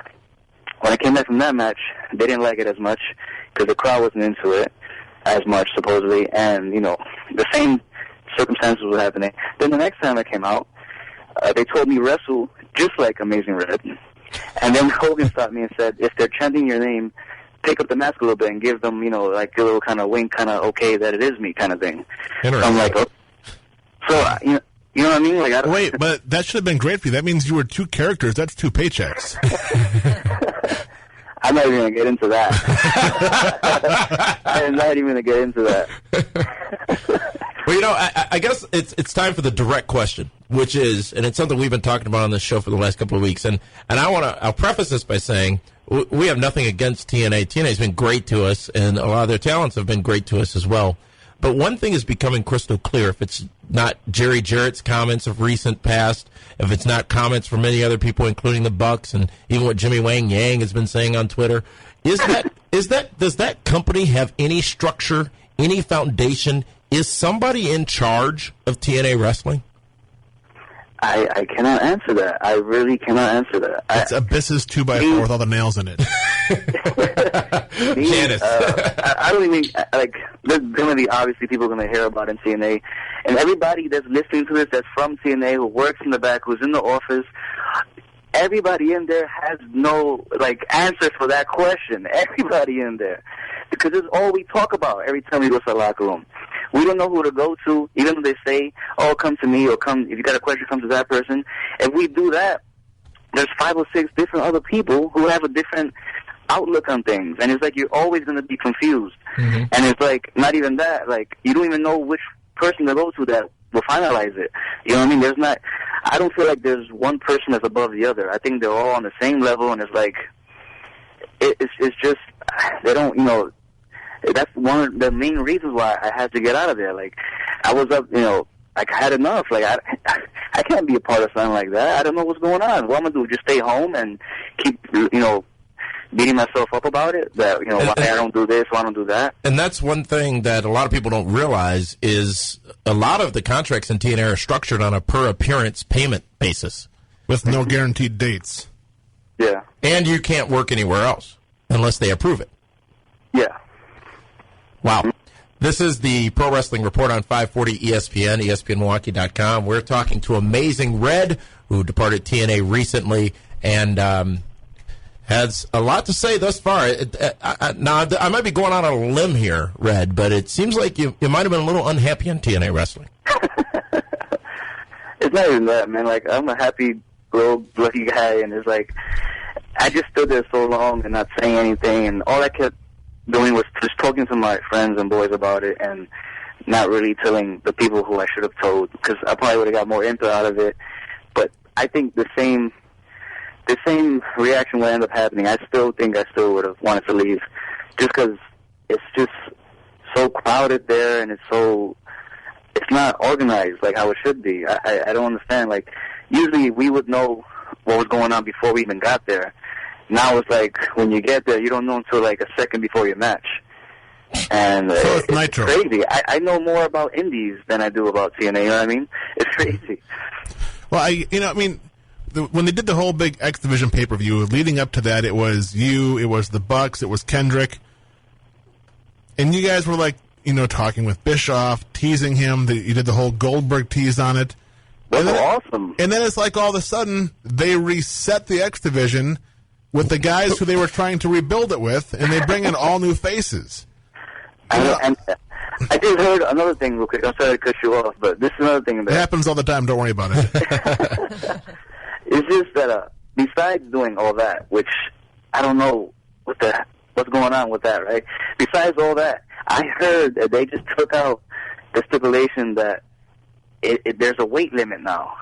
when I came back from that match, they didn't like it as much because the crowd wasn't into it as much, supposedly. And, the same circumstances were happening. Then the next time I came out, they told me wrestle just like Amazing Red. And then Hogan stopped me and said, if they're chanting your name, pick up the mask a little bit and give them, a little kind of wink, kind of okay that it is me kind of thing. So I'm like, oh. So, you know what I mean? Wait, but that should have been great for you. That means you were 2 characters. That's 2 paychecks. I'm not even going to get into that. I'm not even going to get into that. Well, I guess it's time for the direct question, which is, and it's something we've been talking about on this show for the last couple of weeks, and I'll preface this by saying we have nothing against TNA. TNA's been great to us, and a lot of their talents have been great to us as well. But one thing is becoming crystal clear. If it's not Jerry Jarrett's comments of recent past, if it's not comments from many other people, including the Bucks, and even what Jimmy Wang Yang has been saying on Twitter, does that company have any structure, any foundation? Is somebody in charge of TNA Wrestling? I cannot answer that. I really cannot answer that. It's Abyss's 2x4 with all the nails in it. Janice. I don't even, like, there's going to be obviously people going to hear about it in TNA. And everybody that's listening to this that's from TNA, who works in the back, who's in the office, everybody in there has no, like, answer for that question. Everybody in there. Because it's all we talk about every time we go to the locker room. We don't know who to go to, even though they say, oh, come to me, or come, if you got a question, come to that person. If we do that, there's 5 or 6 different other people who have a different outlook on things. And it's like you're always going to be confused. Mm-hmm. And it's like, not even that, like, you don't even know which person to go to that will finalize it. You know what I mean? There's not, I don't feel like there's one person that's above the other. I think they're all on the same level, and it's like, it's just, they don't, you know, that's one of the main reasons why I had to get out of there. Like, I was up, you know, like, I had enough. Like, I can't be a part of something like that. I don't know what's going on. What I'm going to do, just stay home and keep, you know, beating myself up about it? That, you know, why I don't do this, why I don't do that? And that's one thing that a lot of people don't realize is a lot of the contracts in TNA are structured on a per-appearance payment basis. With no guaranteed dates. Yeah. And you can't work anywhere else unless they approve it. Yeah. Wow. This is the Pro Wrestling Report on 540 ESPN, ESPNMilwaukee.com. We're talking to Amazing Red, who departed TNA recently and has a lot to say thus far. Now, I might be going out on a limb here, Red, but it seems like you might have been a little unhappy in TNA Wrestling. It's not even that, man. Like, I'm a happy, little, lucky guy, and it's like, I just stood there so long and not saying anything, and all I kept doing was just talking to my friends and boys about it and not really telling the people who I should have told, because I probably would have got more input out of it. But I think the same reaction would end up happening. I still think I still would have wanted to leave, just because it's just so crowded there, and it's not organized like how it should be. I don't understand. Like, usually we would know what was going on before we even got there. Now it's like, when you get there, you don't know until like a second before your match. And so it's Nitro. Crazy. I know more about indies than I do about TNA, you know what I mean? It's crazy. Well, when they did the whole big X Division pay-per-view, leading up to that, it was you, it was the Bucks, it was Kendrick. And you guys were like, you know, talking with Bischoff, teasing him. You did the whole Goldberg tease on it. That's awesome. And then it's like all of a sudden, they reset the X Division with the guys who they were trying to rebuild it with, and they bring in all new faces. And I just heard another thing real quick. I'm sorry to cut you off, but this is another thing. It happens all the time. Don't worry about it. It's just that besides doing all that, which I don't know what's going on with that, right? Besides all that, I heard that they just took out the stipulation that there's a weight limit now.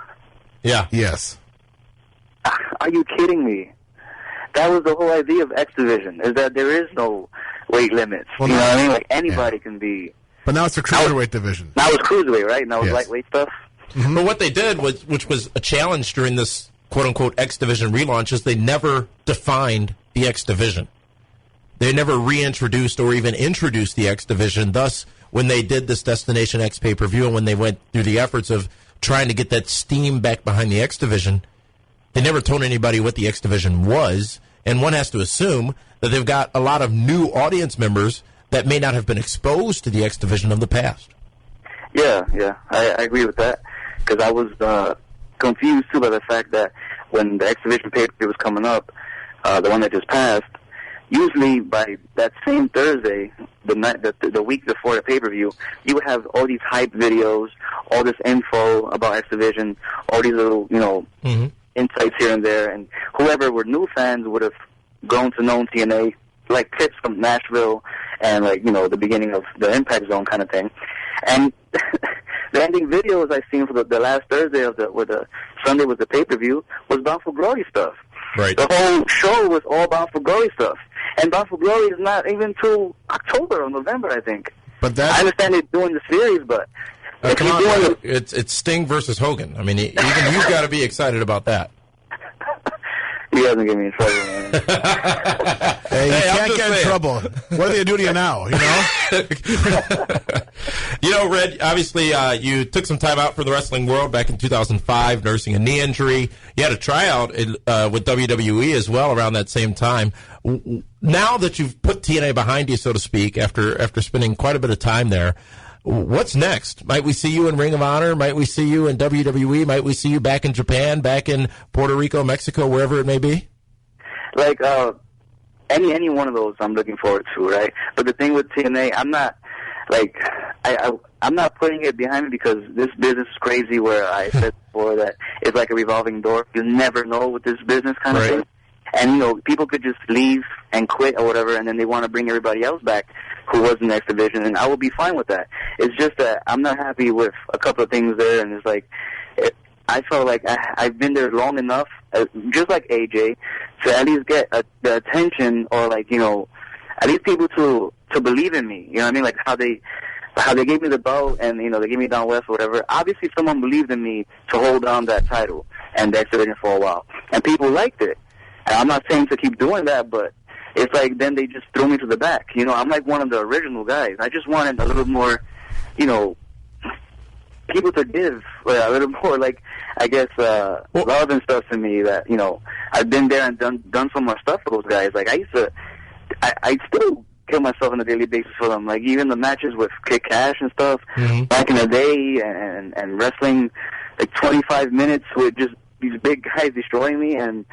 Yeah. Yes. Are you kidding me? That was the whole idea of X Division, is that there is no weight limits. Well, you know what I mean? Like, anybody can be. But now it's a cruiserweight division. Now it's cruiserweight, right? Now it's lightweight stuff. Mm-hmm. But what they did, which was a challenge during this quote-unquote X Division relaunch, is they never defined the X Division. They never reintroduced or even introduced the X Division. Thus, when they did this Destination X pay-per-view and when they went through the efforts of trying to get that steam back behind the X Division, they never told anybody what the X Division was, and one has to assume that they've got a lot of new audience members that may not have been exposed to the X Division of the past. Yeah, I agree with that, because I was confused, too, by the fact that when the X Division pay-per-view was coming up, the one that just passed, usually by that same Thursday, the week before the pay-per-view, you would have all these hype videos, all this info about X Division, all these little, you know, insights here and there, and whoever were new fans would have grown to know TNA, like clips from Nashville and, like, you know, the beginning of the Impact Zone kind of thing. And the ending videos I seen for the last Thursday of the Sunday was the pay-per-view was Bound for Glory stuff. Right. The whole show was all Bound for Glory stuff. And Bound for Glory is not even till October or November, I think. But I understand they're doing the series, but come on, it's Sting versus Hogan. I mean, even you've got to be excited about that. He doesn't get me in trouble, man. Hey, you can't get in trouble. What are they do to you now, you know? You know, Red, obviously you took some time out for the wrestling world back in 2005, nursing a knee injury. You had a tryout with WWE as well around that same time. Now that you've put TNA behind you, so to speak, after spending quite a bit of time there, what's next? Might we see you in Ring of Honor? Might we see you in WWE? Might we see you back in Japan, back in Puerto Rico, Mexico, wherever it may be? Like, any one of those I'm looking forward to, right? But the thing with TNA, I'm not, like, I'm not putting it behind me because this business is crazy where I said before that it's like a revolving door. You never know with this business kind of thing. And, you know, people could just leave and quit or whatever, and then they want to bring everybody else back who was in the next division, and I will be fine with that. It's just that I'm not happy with a couple of things there, and it's like, I felt like I've been there long enough, just like AJ, to at least get the attention or, like, you know, at least people to believe in me. You know what I mean? Like how they gave me the belt and, you know, they gave me down west or whatever. Obviously someone believed in me to hold on that title and the X Division for a while. And people liked it. And I'm not saying to keep doing that, but it's like then they just threw me to the back. You know, I'm like one of the original guys. I just wanted a little more, you know, people to give a little more, like, I guess, love and stuff to me that, you know, I've been there and done some more stuff for those guys. Like, I still kill myself on a daily basis for them. Like, even the matches with Kid Cash and stuff back in the day and wrestling, like, 25 minutes with just these big guys destroying me, and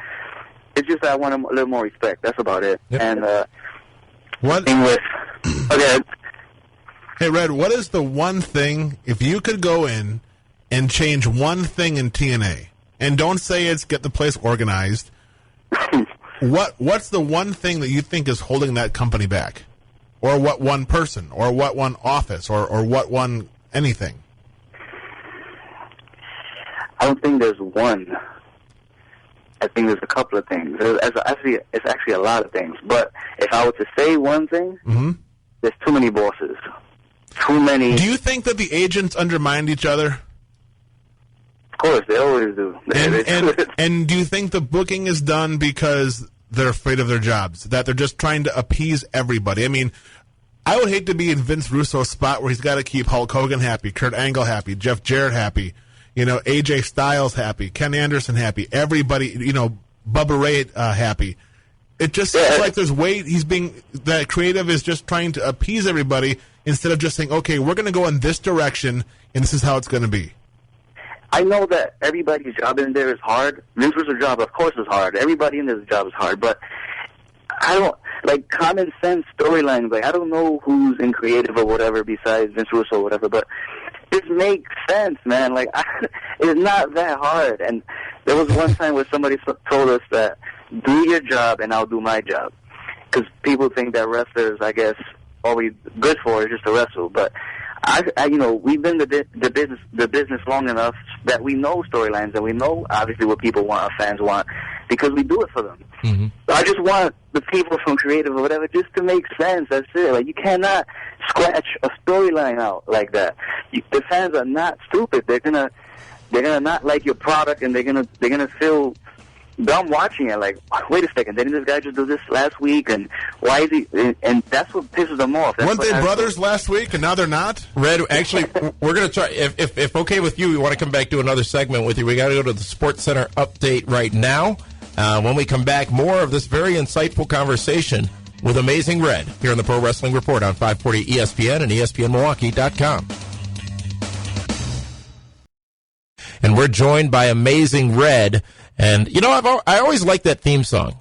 it's just that I want a little more respect. That's about it. Yep. And, what? Okay. Hey, Red, what is the one thing, if you could go in and change one thing in TNA, and don't say it's get the place organized, what's the one thing that you think is holding that company back? Or what one person? Or what one office? Or what one anything? I don't think there's one. I think there's a couple of things. It's actually a lot of things. But if I were to say one thing, there's too many bosses. Too many. Do you think that the agents undermined each other? Of course, they always do. And do you think the booking is done because they're afraid of their jobs? That they're just trying to appease everybody? I mean, I would hate to be in Vince Russo's spot where he's got to keep Hulk Hogan happy, Kurt Angle happy, Jeff Jarrett happy, you know, AJ Styles happy, Ken Anderson happy, everybody, you know, Bubba Ray happy. It just seems like there's that creative is just trying to appease everybody instead of just saying, okay, we're going to go in this direction, and this is how it's going to be. I know that everybody's job in there is hard. Vince Russo's job, of course, is hard. Everybody in this job is hard, but I don't, like, common sense storylines, like, I don't know who's in creative or whatever besides Vince Russo or whatever, but it makes sense, man. Like, it's not that hard. And there was one time where somebody told us that, do your job and I'll do my job. Because people think that wrestlers, I guess, all we're good for is just to wrestle. But I you know, we've been the business long enough that we know storylines and we know obviously what people want, our fans want, because we do it for them. So I just want the people from creative or whatever just to make sense. That's it. Like, you cannot scratch a storyline out like that. The fans are not stupid. They're gonna not like your product, and they're gonna feel dumb watching it. Like, wait a second, didn't this guy just do this last week? And why is he? And that's what pisses them off. Weren't they brothers last week, and now they're not? Red, actually, we're going to try. If okay with you, we want to come back to another segment with you. We got to go to the Sports Center update right now. When we come back, more of this very insightful conversation with Amazing Red here on the Pro Wrestling Report on 540 ESPN and ESPNMilwaukee.com. And we're joined by Amazing Red. And, you know, I always like that theme song.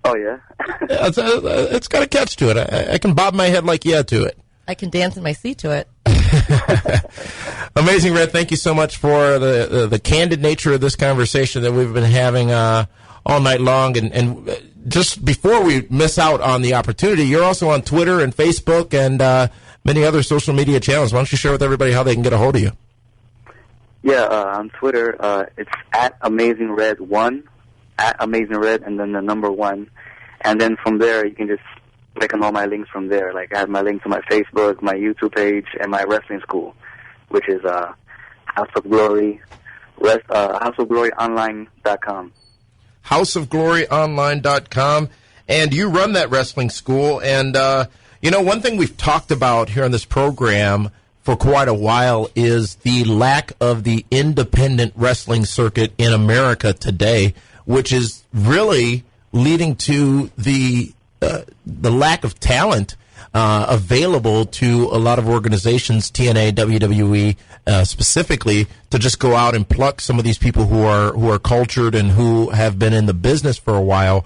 Oh, yeah? It's got a catch to it. I can bob my head like yeah to it. I can dance in my seat to it. Amazing Red, thank you so much for the candid nature of this conversation that we've been having all night long. And just before we miss out on the opportunity, you're also on Twitter and Facebook and many other social media channels. Why don't you share with everybody how they can get a hold of you? Yeah, on Twitter, it's at AmazingRed1, at AmazingRed, and then the number 1. And then from there, you can just click on all my links from there. Like, I have my link to my Facebook, my YouTube page, and my wrestling school, which is House of Glory, HouseofGloryOnline.com. HouseofGloryOnline.com. And you run that wrestling school, and You know, one thing we've talked about here on this program for quite a while is the lack of the independent wrestling circuit in America today, which is really leading to the lack of talent available to a lot of organizations, TNA, WWE specifically, to just go out and pluck some of these people who are cultured and who have been in the business for a while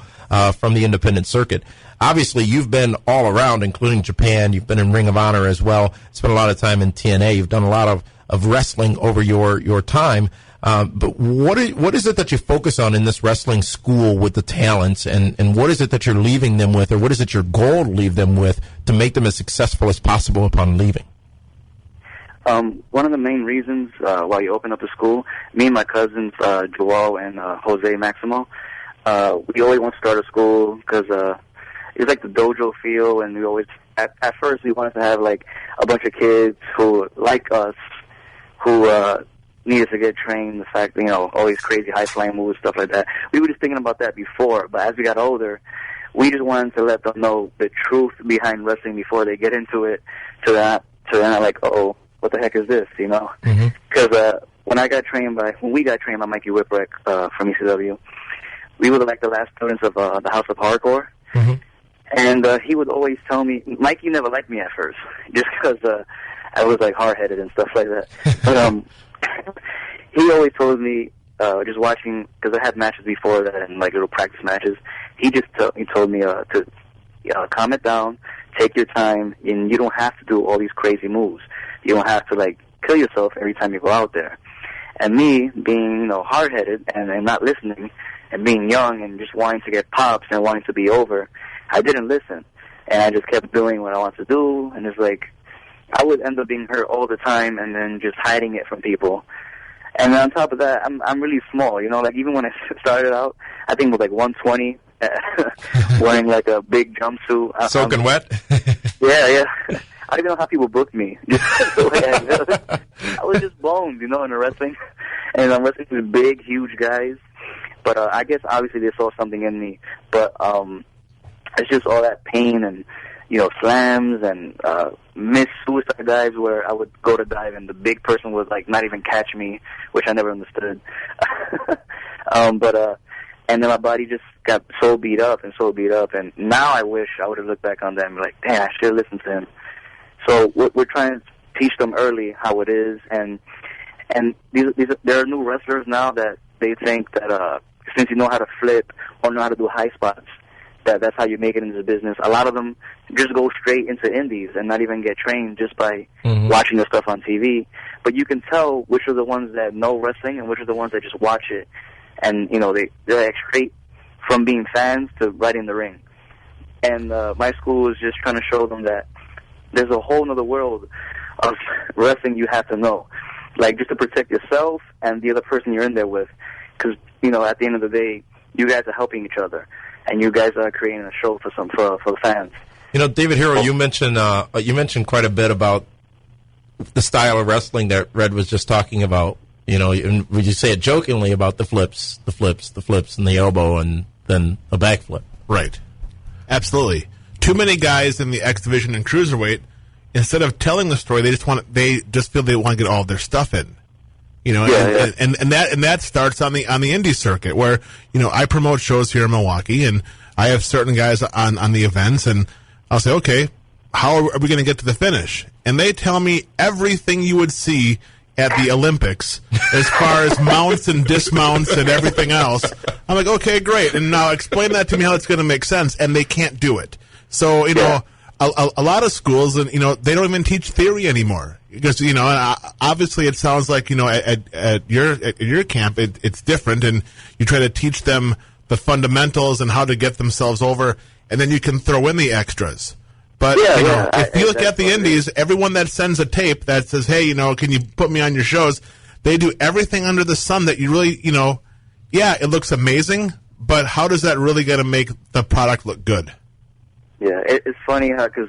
from the independent circuit. Obviously, you've been all around, including Japan. You've been in Ring of Honor as well. Spent a lot of time in TNA. You've done a lot of wrestling over your time. But what is it that you focus on in this wrestling school with the talents, and what is it that you're leaving them with, or what is it your goal to leave them with to make them as successful as possible upon leaving? One of the main reasons why you open up the school, me and my cousins, Joel and Jose Maximo, we always want to start a school because it's like the dojo feel, and we always, at first we wanted to have like a bunch of kids who, like us, who needed to get trained, the fact, you know, all these crazy high-flying moves, stuff like that. We were just thinking about that before, but as we got older, we just wanted to let them know the truth behind wrestling before they get into it, so they're not like, uh-oh, what the heck is this, you know? Because when we got trained by Mikey Whipwreck from ECW, we were like the last students of the House of Hardcore. And he would always tell me, Mikey never liked me at first, just because I was like hard-headed and stuff like that. But he always told me, just watching, because I had matches before that and like little practice matches, he told me to calm it down, take your time, and you don't have to do all these crazy moves. You don't have to like kill yourself every time you go out there. And me being, you know, hard-headed and not listening, and being young and just wanting to get pops and wanting to be over, I didn't listen, and I just kept doing what I wanted to do, and it's like, I would end up being hurt all the time and then just hiding it from people. And then on top of that, I'm really small, you know, like even when I started out, I think it was like 120, wearing like a big jumpsuit. Soaking wet? Yeah. I don't even know how people booked me. I was just bones, you know, in the wrestling. And I'm wrestling with big, huge guys. But I guess obviously they saw something in me. But it's just all that pain and, you know, slams and missed suicide dives where I would go to dive and the big person would like not even catch me, which I never understood. And then my body just got so beat up, and now I wish I would have looked back on that and be like, damn, I should have listened to him. So we're trying to teach them early how it is, and there are new wrestlers now that they think that since you know how to flip or know how to do high spots, that's how you make it into the business. A lot of them just go straight into indies and not even get trained just by watching the stuff on TV. But you can tell which are the ones that know wrestling and which are the ones that just watch it. And, you know, they're like straight from being fans to right in the ring. And my school is just trying to show them that there's a whole other world of wrestling you have to know. Like, just to protect yourself and the other person you're in there with. Because, you know, at the end of the day, you guys are helping each other. And you guys are creating a show for the fans. You know, David Hero, you mentioned quite a bit about the style of wrestling that Red was just talking about. You know, and would you say it jokingly about the flips, and the elbow, and then a backflip? Right. Absolutely. Too many guys in the X Division and Cruiserweight, instead of telling the story, they just feel they want to get all of their stuff in. You know, and that starts on the indie circuit where, you know, I promote shows here in Milwaukee and I have certain guys on the events, and I'll say, okay, how are we going to get to the finish? And they tell me everything you would see at the Olympics as far as mounts and dismounts and everything else. I'm like, okay, great. And now explain that to me how it's going to make sense. And they can't do it. So, you know, a lot of schools, and you know, they don't even teach theory anymore. Because, you know, obviously it sounds like, you know, at your camp, it's different. And you try to teach them the fundamentals and how to get themselves over. And then you can throw in the extras. But, you know, if you look at the indies, everyone that sends a tape that says, hey, you know, can you put me on your shows? They do everything under the sun that you really, you know, yeah, it looks amazing, but how does that really going to make the product look good? Yeah, it's funny how, because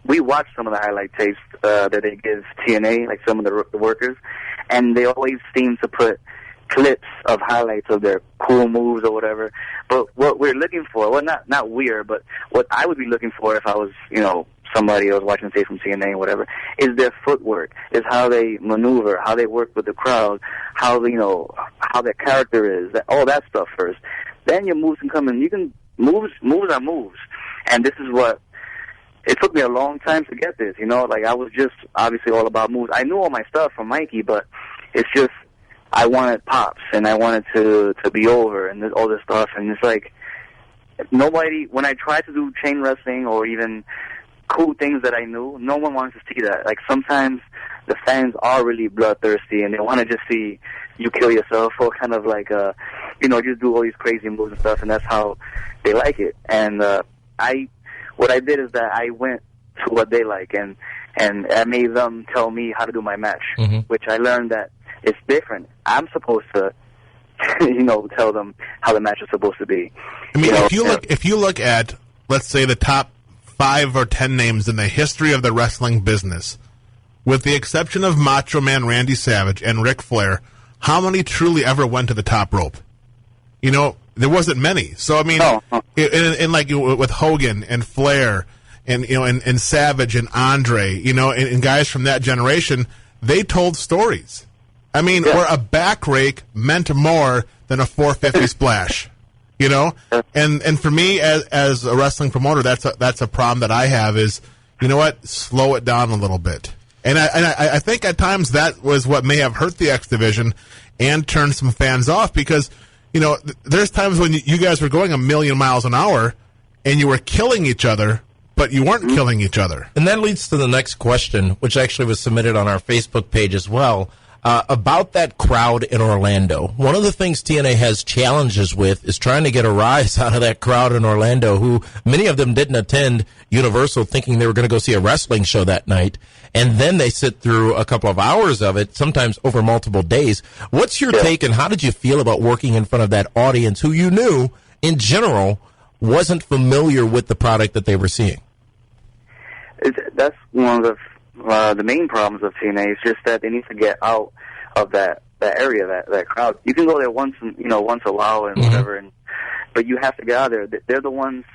we watch some of the highlight tapes that they give TNA, like some of the workers, and they always seem to put clips of highlights of their cool moves or whatever. But what we're looking for, well, not we're, but what I would be looking for if I was, you know, somebody I was watching, say, from CNA or whatever, is their footwork, is how they maneuver, how they work with the crowd, how, you know, how their character is, all that stuff first. Then your moves can come in. Moves are moves. And this is what, it took me a long time to get this, you know, like I was just obviously all about moves. I knew all my stuff from Mikey, but it's just, I wanted pops, and I wanted to be over, and all this stuff, and it's like, nobody, when I tried to do chain wrestling or even cool things that I knew, no one wants to see that. Like, sometimes the fans are really bloodthirsty, and they want to just see you kill yourself, or kind of like, you know, just do all these crazy moves and stuff, and that's how they like it. And what I did is that I went to what they like, and I made them tell me how to do my match, which I learned that it's different. I'm supposed to, you know, tell them how the match is supposed to be. I mean, you know, if you look at, let's say, the top 5 or 10 names in the history of the wrestling business, with the exception of Macho Man Randy Savage and Ric Flair, how many truly ever went to the top rope? You know, there wasn't many. So I mean, in like with Hogan and Flair, and you know, and Savage and Andre, you know, and guys from that generation, they told stories. I mean, where a back rake meant more than a 450 splash, you know. And for me, as a wrestling promoter, that's a problem that I have is, you know what, slow it down a little bit. And I think at times that was what may have hurt the X Division and turned some fans off, because, you know, there's times when you guys were going 1,000,000 miles an hour and you were killing each other, but you weren't killing each other. And that leads to the next question, which actually was submitted on our Facebook page as well. About that crowd in Orlando. One of the things TNA has challenges with is trying to get a rise out of that crowd in Orlando, who many of them didn't attend Universal thinking they were going to go see a wrestling show that night, and then they sit through a couple of hours of it, sometimes over multiple days. What's your take, and how did you feel about working in front of that audience who you knew, in general, wasn't familiar with the product that they were seeing? That's one of the main problems of TNA is just that they need to get out of that area, that crowd. You can go there once a while and whatever, but you have to get out of there. They're the ones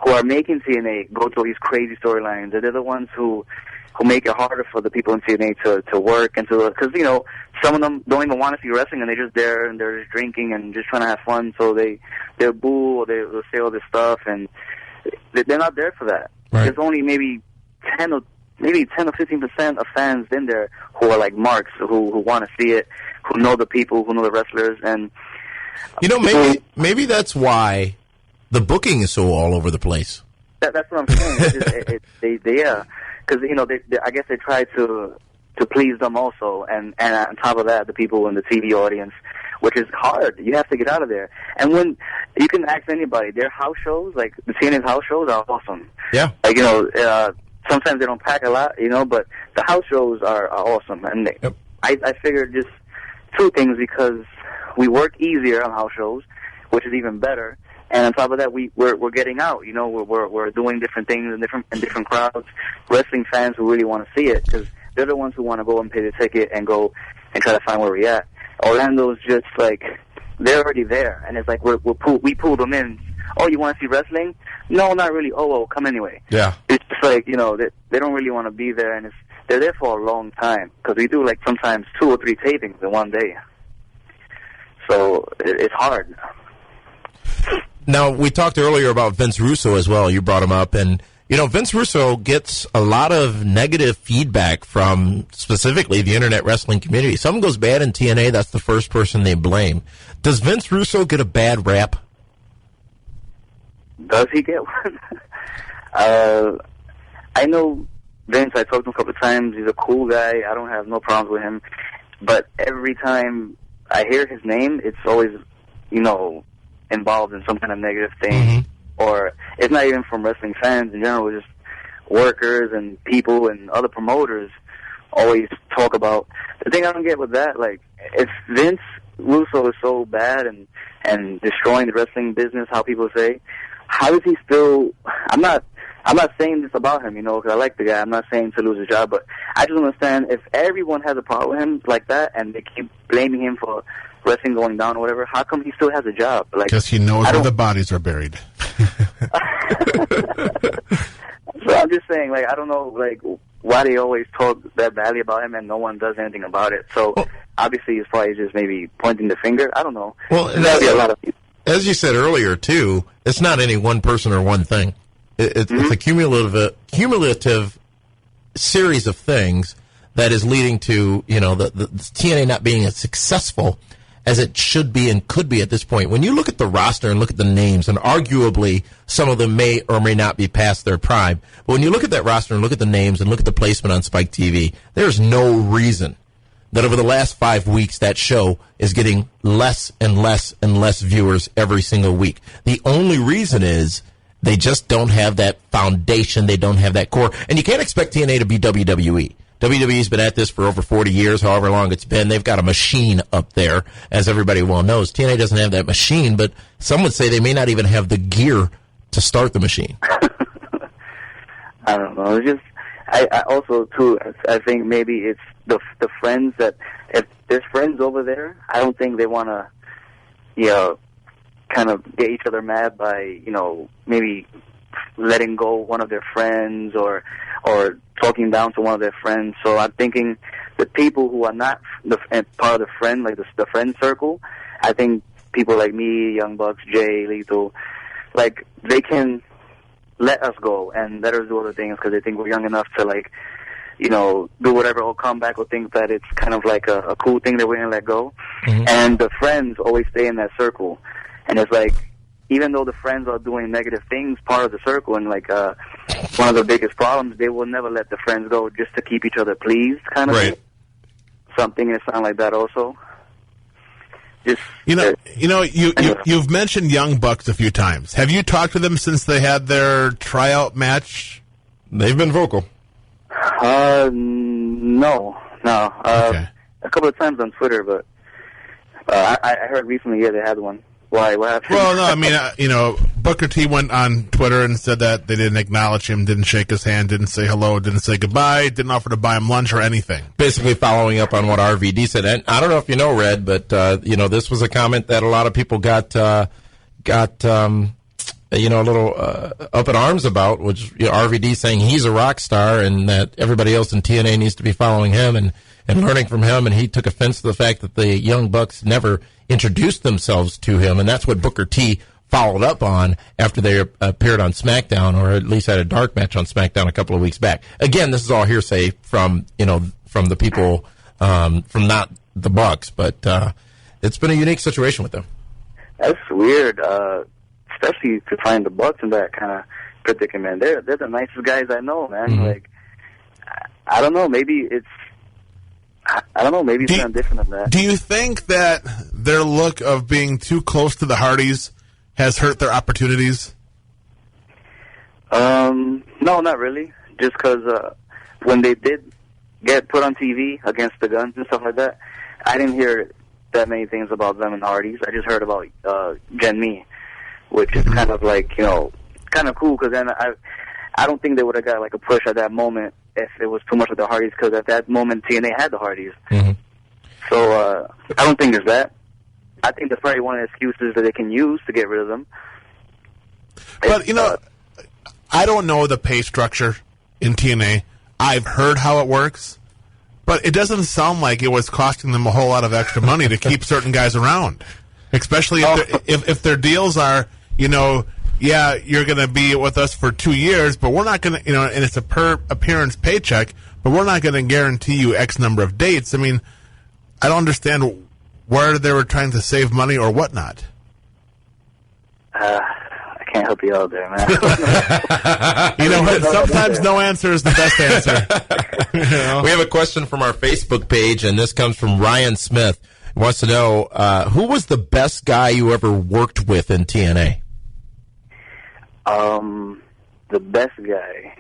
who are making TNA go to all these crazy storylines. They're the ones who make it harder for the people in TNA to work and because, you know, some of them don't even want to see wrestling, and they're just there and they're just drinking and just trying to have fun. So they'll boo or they'll say all this stuff, and they're not there for that. Right. There's only maybe 10 or 15% of fans in there who are like marks, who want to see it, who know the people, who know the wrestlers, and you know, maybe that's why the booking is so all over the place. That's what I'm saying. Because you know, I guess they try to please them also, and on top of that, the people in the TV audience, which is hard. You have to get out of there. And when you can ask anybody, their house shows, like the TNA's house shows, are awesome. Yeah, like, you know. Sometimes they don't pack a lot, you know, but the house shows are awesome. And I figured just two things, because we work easier on house shows, which is even better. And on top of that, we're getting out, you know, we're doing different things in different crowds, wrestling fans who really want to see it, because they're the ones who want to go and pay the ticket and go and try to find where we're at. Orlando's just like, they're already there, and it's like we pulled them in. Oh, you want to see wrestling? No, not really. Oh, well, come anyway. Yeah. It's just like, you know, they don't really want to be there, and they're there for a long time, because we do like sometimes 2 or 3 tapings in one day. So it's hard. Now, we talked earlier about Vince Russo as well. You brought him up, and you know, Vince Russo gets a lot of negative feedback from specifically the internet wrestling community. Something goes bad in TNA, that's the first person they blame. Does Vince Russo get a bad rap? Does he get one? I know Vince. I talked to him a couple of times. He's a cool guy. I don't have no problems with him. But every time I hear his name, it's always, you know, involved in some kind of negative thing. Or it's not even from wrestling fans in general. It's just workers and people and other promoters always talk about. The thing I don't get with that, like, if Vince Russo is so bad and destroying the wrestling business, how people say, how does he still? I'm not saying this about him, you know, because I like the guy. I'm not saying to lose his job, but I just understand if everyone has a problem with him like that, and they keep blaming him for wrestling going down or whatever, how come he still has a job? Like, because he knows where the bodies are buried. So I'm just saying, like, I don't know, like, why they always talk that badly about him and no one does anything about it. So obviously he's probably just maybe pointing the finger. I don't know. Well, There'll be a lot of people. As you said earlier, too, it's not any one person or one thing. It's a cumulative series of things that is leading to, you know, the TNA not being as successful as it should be and could be at this point. When you look at the roster and look at the names, and arguably some of them may or may not be past their prime, but when you look at that roster and look at the names and look at the placement on Spike TV, there's no reason that over the last 5 weeks that show is getting less and less and less viewers every single week. The only reason is they just don't have that foundation. They don't have that core. And you can't expect TNA to be WWE. WWE's been at this for over 40 years, however long it's been. They've got a machine up there, as everybody well knows. TNA doesn't have that machine, but some would say they may not even have the gear to start the machine. I don't know. It's just, I also, too, I think maybe it's the friends that, if there's friends over there, I don't think they want to, you know, kind of get each other mad by, you know, maybe letting go one of their friends or talking down to one of their friends. So I'm thinking the people who are not part of the friend, like the friend circle, I think people like me, Young Bucks, Jay, Lethal, like, they can let us go and let us do other things because they think we're young enough to, like, you know, do whatever or come back or think that it's kind of like a cool thing that we're going to let go. Mm-hmm. And the friends always stay in that circle. And it's like, even though the friends are doing negative things, part of the circle, and like one of the biggest problems, they will never let the friends go just to keep each other pleased, kind of thing. Something that sound like that also. Just you've mentioned Young Bucks a few times. Have you talked to them since they had their tryout match? They've been vocal. No. Okay. A couple of times on Twitter, but I heard recently, they had one. Why? What happened? Well, no, I mean, Booker T went on Twitter and said that they didn't acknowledge him, didn't shake his hand, didn't say hello, didn't say goodbye, didn't offer to buy him lunch or anything. Basically following up on what RVD said. And I don't know if you know, Red, but, this was a comment that a lot of people got a little up in arms about, which RVD saying he's a rock star and that everybody else in TNA needs to be following him and learning from him. And he took offense to the fact that the Young Bucks never introduced themselves to him, and that's what Booker T followed up on after they appeared on SmackDown, or at least had a dark match on SmackDown a couple of weeks back. Again, this is all hearsay from the people, from not the Bucks, but it's been a unique situation with them. That's weird, especially to find the Bucks in that kind of predicament. They're the nicest guys I know, man. Mm-hmm. Like, I don't know, maybe it's something different than that. Do you think that their look of being too close to the Hardys has hurt their opportunities? No, not really. Just because when they did get put on TV against the Guns and stuff like that, I didn't hear that many things about them and Hardys. I just heard about Gen Me, which is kind of like, kind of cool, because then I don't think they would have got like a push at that moment if it was too much of the Hardys, because at that moment TNA had the Hardys. Mm-hmm. So I don't think there's that. I think that's probably one of the excuses that they can use to get rid of them. But, I don't know the pay structure in TNA. I've heard how it works, but it doesn't sound like it was costing them a whole lot of extra money to keep certain guys around, especially if their deals are, yeah, you're going to be with us for 2 years, but we're not going to, and it's a per appearance paycheck, but we're not going to guarantee you X number of dates. I mean, I don't understand where they were trying to save money or whatnot. I can't help you out there, man. You know what? Sometimes no answer is the best answer. We have a question from our Facebook page, and this comes from Ryan Smith. He wants to know, who was the best guy you ever worked with in TNA? The best guy.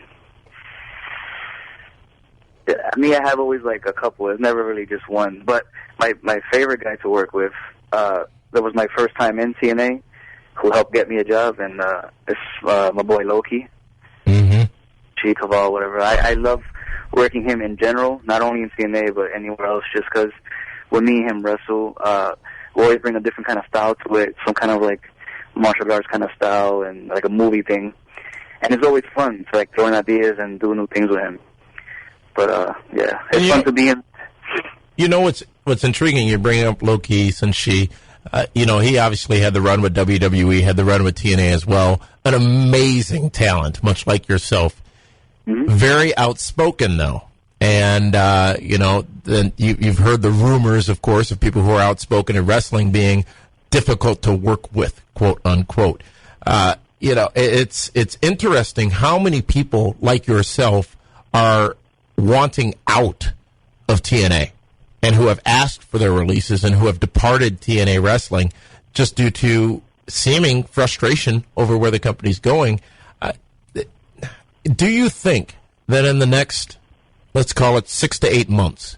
I mean, I have always like a couple. It's never really just one. But my favorite guy to work with, that was my first time in TNA, who helped get me a job, and it's my boy Loki. Mm-hmm. G Caval, whatever. I love working him in general, not only in TNA but anywhere else, just because when me and him wrestle, we always bring a different kind of style to it, some kind of like martial arts kind of style and like a movie thing. and it's always fun to like throwing ideas and do new things with him. But yeah, it's fun to be in. You know what's intriguing? You bring up Low-Ki Senshi. He obviously had the run with WWE, had the run with TNA as well. An amazing talent, much like yourself. Mm-hmm. Very outspoken, though. And, then you've heard the rumors, of course, of people who are outspoken in wrestling being difficult to work with, quote unquote. It's interesting how many people like yourself are wanting out of TNA and who have asked for their releases and who have departed TNA Wrestling just due to seeming frustration over where the company's going. Do you think that in the next, let's call it 6 to 8 months,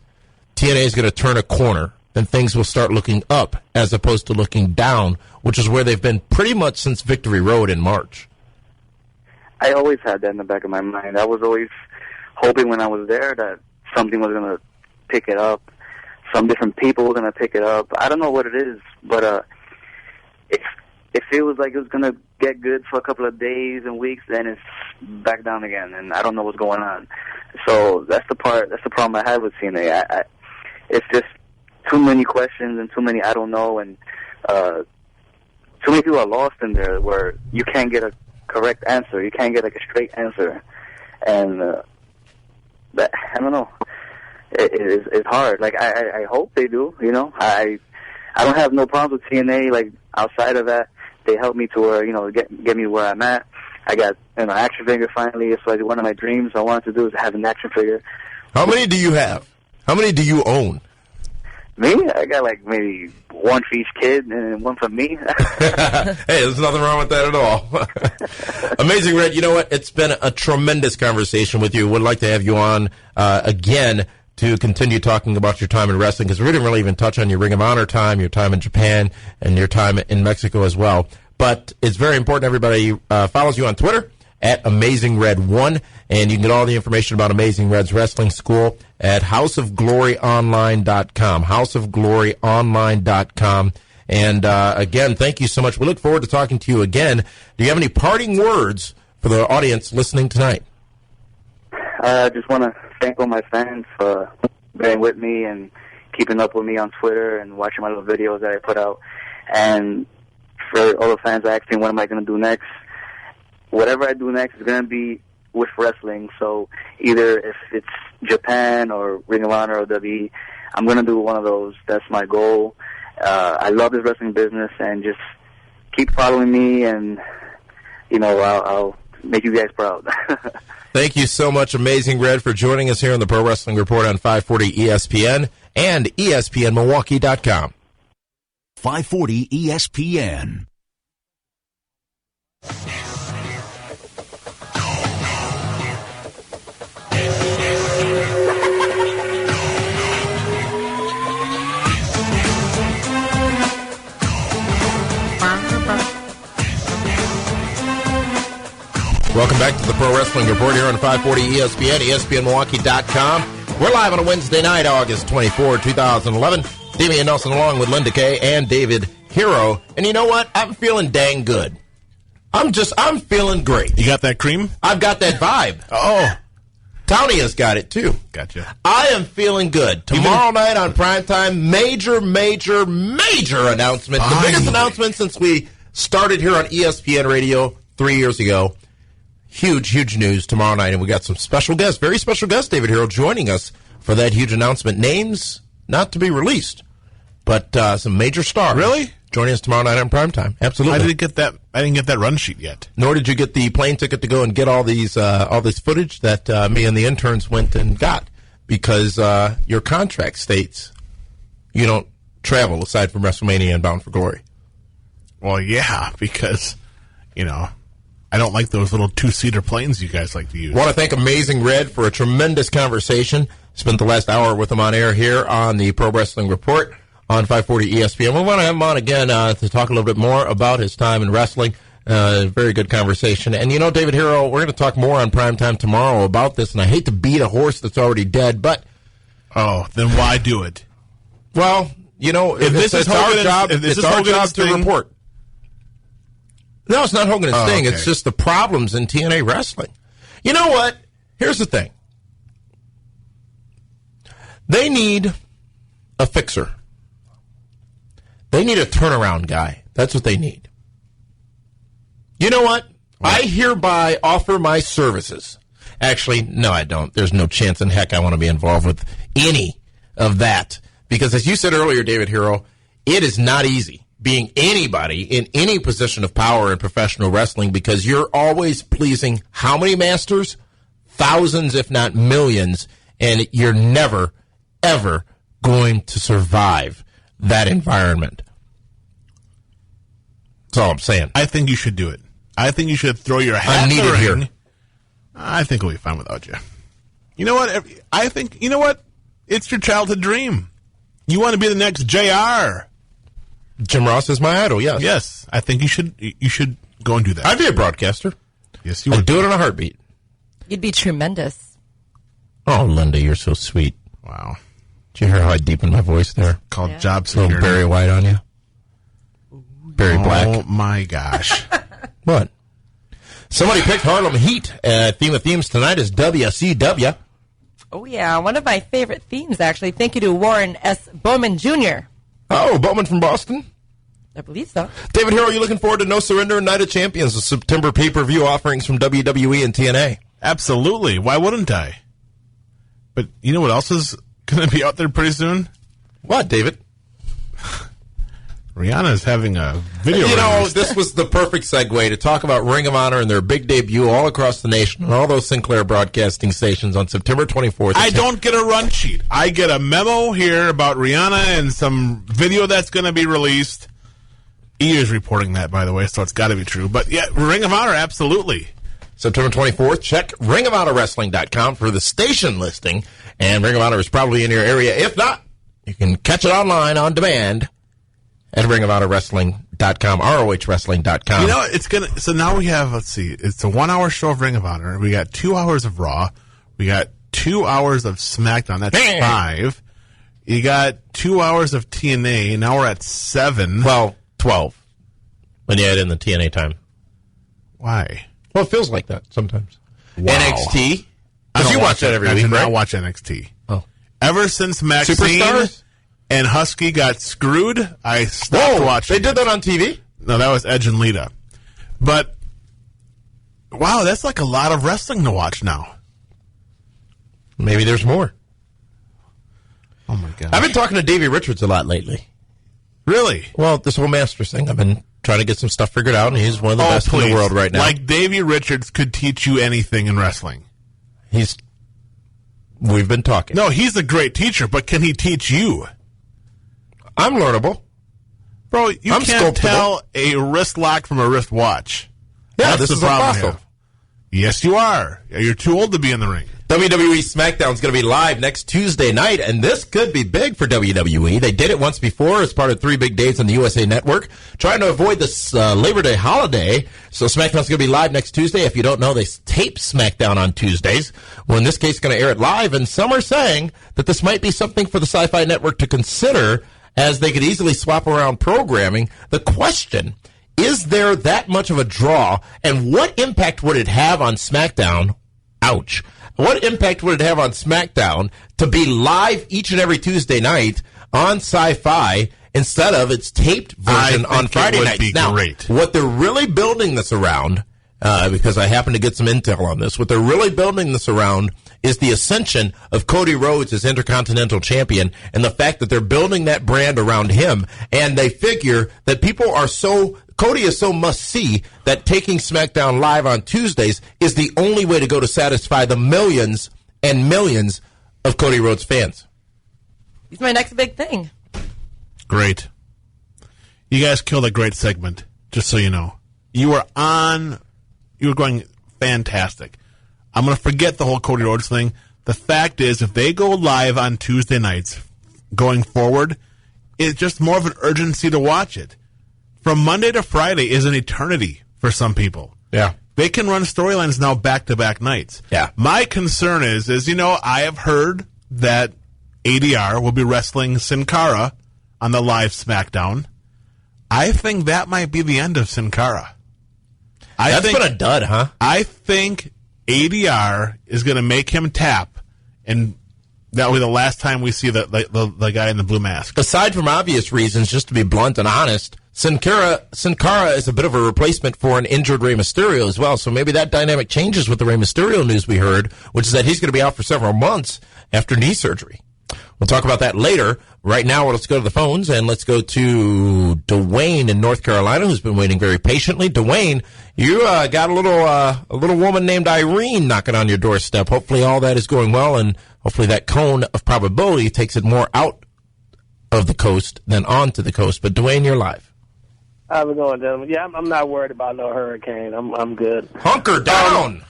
TNA is going to turn a corner and things will start looking up as opposed to looking down, which is where they've been pretty much since Victory Road in March? I always had that in the back of my mind. I was always hoping when I was there that something was going to pick it up. Some different people were going to pick it up. I don't know what it is, but it feels like it was going to get good for a couple of days and weeks, then it's back down again, and I don't know what's going on. So that's the problem I have with TNA. It's just too many questions and too many I don't know, and too many people are lost in there where you can't get a correct answer. You can't get like a straight answer, and I don't know. It's hard. Like I hope they do. I don't have no problems with TNA. Like outside of that, they helped me to where get me where I'm at. I got an action figure finally. It's like one of my dreams I wanted to do is have an action figure. How many do you have? How many do you own? Me? I got like maybe one for each kid and one for me. Hey, there's nothing wrong with that at all. Amazing, Red. You know what? It's been a tremendous conversation with you. Would like to have you on again to continue talking about your time in wrestling, because we didn't really even touch on your Ring of Honor time, your time in Japan, and your time in Mexico as well. But it's very important everybody follows you on Twitter at AmazingRed1, and you can get all the information about Amazing Red's Wrestling School at houseofgloryonline.com, houseofgloryonline.com. And again, thank you so much. We look forward to talking to you again. Do you have any parting words for the audience listening tonight? I just want to thank all my fans for being with me and keeping up with me on Twitter and watching my little videos that I put out. And for all the fans asking what am I going to do next, whatever I do next is going to be with wrestling. So either if it's Japan or Ring of Honor or WWE, I'm going to do one of those. That's my goal. I love this wrestling business, and just keep following me, and I'll make you guys proud. Thank you so much, Amazing Red, for joining us here on the Pro Wrestling Report on 540 ESPN and ESPNMilwaukee.com. 540 ESPN. Welcome back to the Pro Wrestling Report here on 540 ESPN, ESPNMilwaukee.com. We're live on a Wednesday night, August 24, 2011. Damian Nelson along with Linda Kay and David Hero. And you know what? I'm feeling dang good. I'm feeling great. You got that cream? I've got that vibe. Oh. Tony has got it, too. Gotcha. I am feeling good. Tomorrow night on primetime, major announcement. The biggest announcement since we started here on ESPN Radio 3 years ago. Huge news tomorrow night, and we got some special guests, very special guests, David Hero, joining us for that huge announcement. Names not to be released, but some major stars. Really? Joining us tomorrow night on primetime. Absolutely. I didn't get that run sheet yet. Nor did you get the plane ticket to go and get all this footage that me and the interns went and got, because your contract states you don't travel aside from WrestleMania and Bound for Glory. Well, yeah, because I don't like those little two-seater planes you guys like to use. I want to thank Amazing Red for a tremendous conversation. Spent the last hour with him on air here on the Pro Wrestling Report on 540 ESPN. We want to have him on again to talk a little bit more about his time in wrestling. Very good conversation. And, David Hero, we're going to talk more on primetime tomorrow about this, and I hate to beat a horse that's already dead, but... Oh, then why do it? Well, if this is our job, it's our job to report. No, it's not Hogan and Sting. Okay. It's just the problems in TNA Wrestling. You know what? Here's the thing. They need a fixer. They need a turnaround guy. That's what they need. You know what? I hereby offer my services. Actually, no, I don't. There's no chance in heck I want to be involved with any of that. Because as you said earlier, David Hero, it is not easy being anybody in any position of power in professional wrestling because you're always pleasing how many masters? Thousands, if not millions, and you're never, ever going to survive that environment. That's all I'm saying. I think you should do it. I think you should throw your hat in the ring. Here. I think we'll be fine without you. You know what? I think, you know what? It's your childhood dream. You want to be the next JR. Jim Ross is my idol, yes. Yes. I think you should go and do that. I'd be a broadcaster. Yes, you would. I'd do it in a heartbeat. You'd be tremendous. Oh, Linda, you're so sweet. Wow. Did you hear how I deepened my voice there? Called job A security. little Barry White on you? Barry Black. Oh, my gosh. What? Somebody picked Harlem Heat. Theme of themes tonight is WCW. Oh, yeah. One of my favorite themes, actually. Thank you to Warren S. Bowman Jr. Oh, Bowman from Boston? I believe so. David Hero, you looking forward to No Surrender and Night of Champions, the September pay-per-view offerings from WWE and TNA? Absolutely. Why wouldn't I? But you know what else is going to be out there pretty soon? What, David? Rihanna is having a video release. This was the perfect segue to talk about Ring of Honor and their big debut all across the nation on all those Sinclair broadcasting stations on September 24th. I don't get a run sheet. I get a memo here about Rihanna and some video that's going to be released. E is reporting that, by the way, so it's got to be true. But yeah, Ring of Honor, absolutely. September 24th, check ringofhonorwrestling.com for the station listing. And Ring of Honor is probably in your area. If not, you can catch it online on demand at ringofhonorwrestling.com, ROHwrestling.com. You know, it's going to, so now we have, let's see, it's a 1 hour show of Ring of Honor. We got 2 hours of Raw. We got 2 hours of SmackDown. That's 5. You got 2 hours of TNA. Now we're at 7. Well, 12. When you add in the TNA time. Why? Well, it feels like that sometimes. Wow. NXT. I Because don't you watch that every I week, do right? not watch NXT. Oh. Ever since Maxine Superstars? and Husky got screwed, I stopped watching. They did that on TV? No, that was Edge and Lita. But, wow, that's like a lot of wrestling to watch now. Maybe there's more. Oh, my God. I've been talking to Davey Richards a lot lately. Really? Well, this whole Masters thing, I've been trying to get some stuff figured out, and he's one of the best in the world right now. Like Davey Richards could teach you anything in wrestling. We've been talking. No, he's a great teacher, but can he teach you? I'm learnable. Bro, you I'm can't sculptable. tell a wrist lock from a wrist watch. Yeah, That's this the is a problem I fossil. have. Yes, you are. You're too old to be in the ring. WWE SmackDown is going to be live next Tuesday night, and this could be big for WWE. They did it once before as part of 3 big days on the USA Network, trying to avoid this Labor Day holiday. So SmackDown's going to be live next Tuesday. If you don't know, they tape SmackDown on Tuesdays. Well, in this case, going to air it live, and some are saying that this might be something for the Sci-Fi Network to consider, as they could easily swap around programming. The question, is there that much of a draw, and what impact would it have on SmackDown? Ouch. What impact would it have on SmackDown to be live each and every Tuesday night on Sci-Fi instead of its taped version on Friday nights? Be now, great. what they're really building this around, because I happen to get some intel on this, what they're really building this around is the ascension of Cody Rhodes as Intercontinental Champion, and the fact that they're building that brand around him, and they figure that Cody is so must-see that taking SmackDown live on Tuesdays is the only way to go to satisfy the millions and millions of Cody Rhodes fans. He's my next big thing. Great. You guys killed a great segment, just so you know. You were going fantastic. I'm going to forget the whole Cody Rhodes thing. The fact is, if they go live on Tuesday nights going forward, it's just more of an urgency to watch it. From Monday to Friday is an eternity for some people. Yeah. They can run storylines now back-to-back nights. Yeah. My concern is, I have heard that ADR will be wrestling Sin Cara on the live SmackDown. I think that might be the end of Sin Cara. That's been a dud, huh? I think ADR is going to make him tap, and that will be the last time we see the guy in the blue mask. Aside from obvious reasons, just to be blunt and honest, Sin Cara is a bit of a replacement for an injured Rey Mysterio as well, so maybe that dynamic changes with the Rey Mysterio news we heard, which is that he's going to be out for several months after knee surgery. We'll talk about that later. Right now, let's go to the phones, and let's go to Dwayne in North Carolina, who's been waiting very patiently. Dwayne, you got a little woman named Irene knocking on your doorstep. Hopefully all that is going well, and hopefully that cone of probability takes it more out of the coast than onto the coast. But Dwayne, you're live. How's it going, gentlemen? Yeah, I'm not worried about no hurricane. I'm good. Hunker down.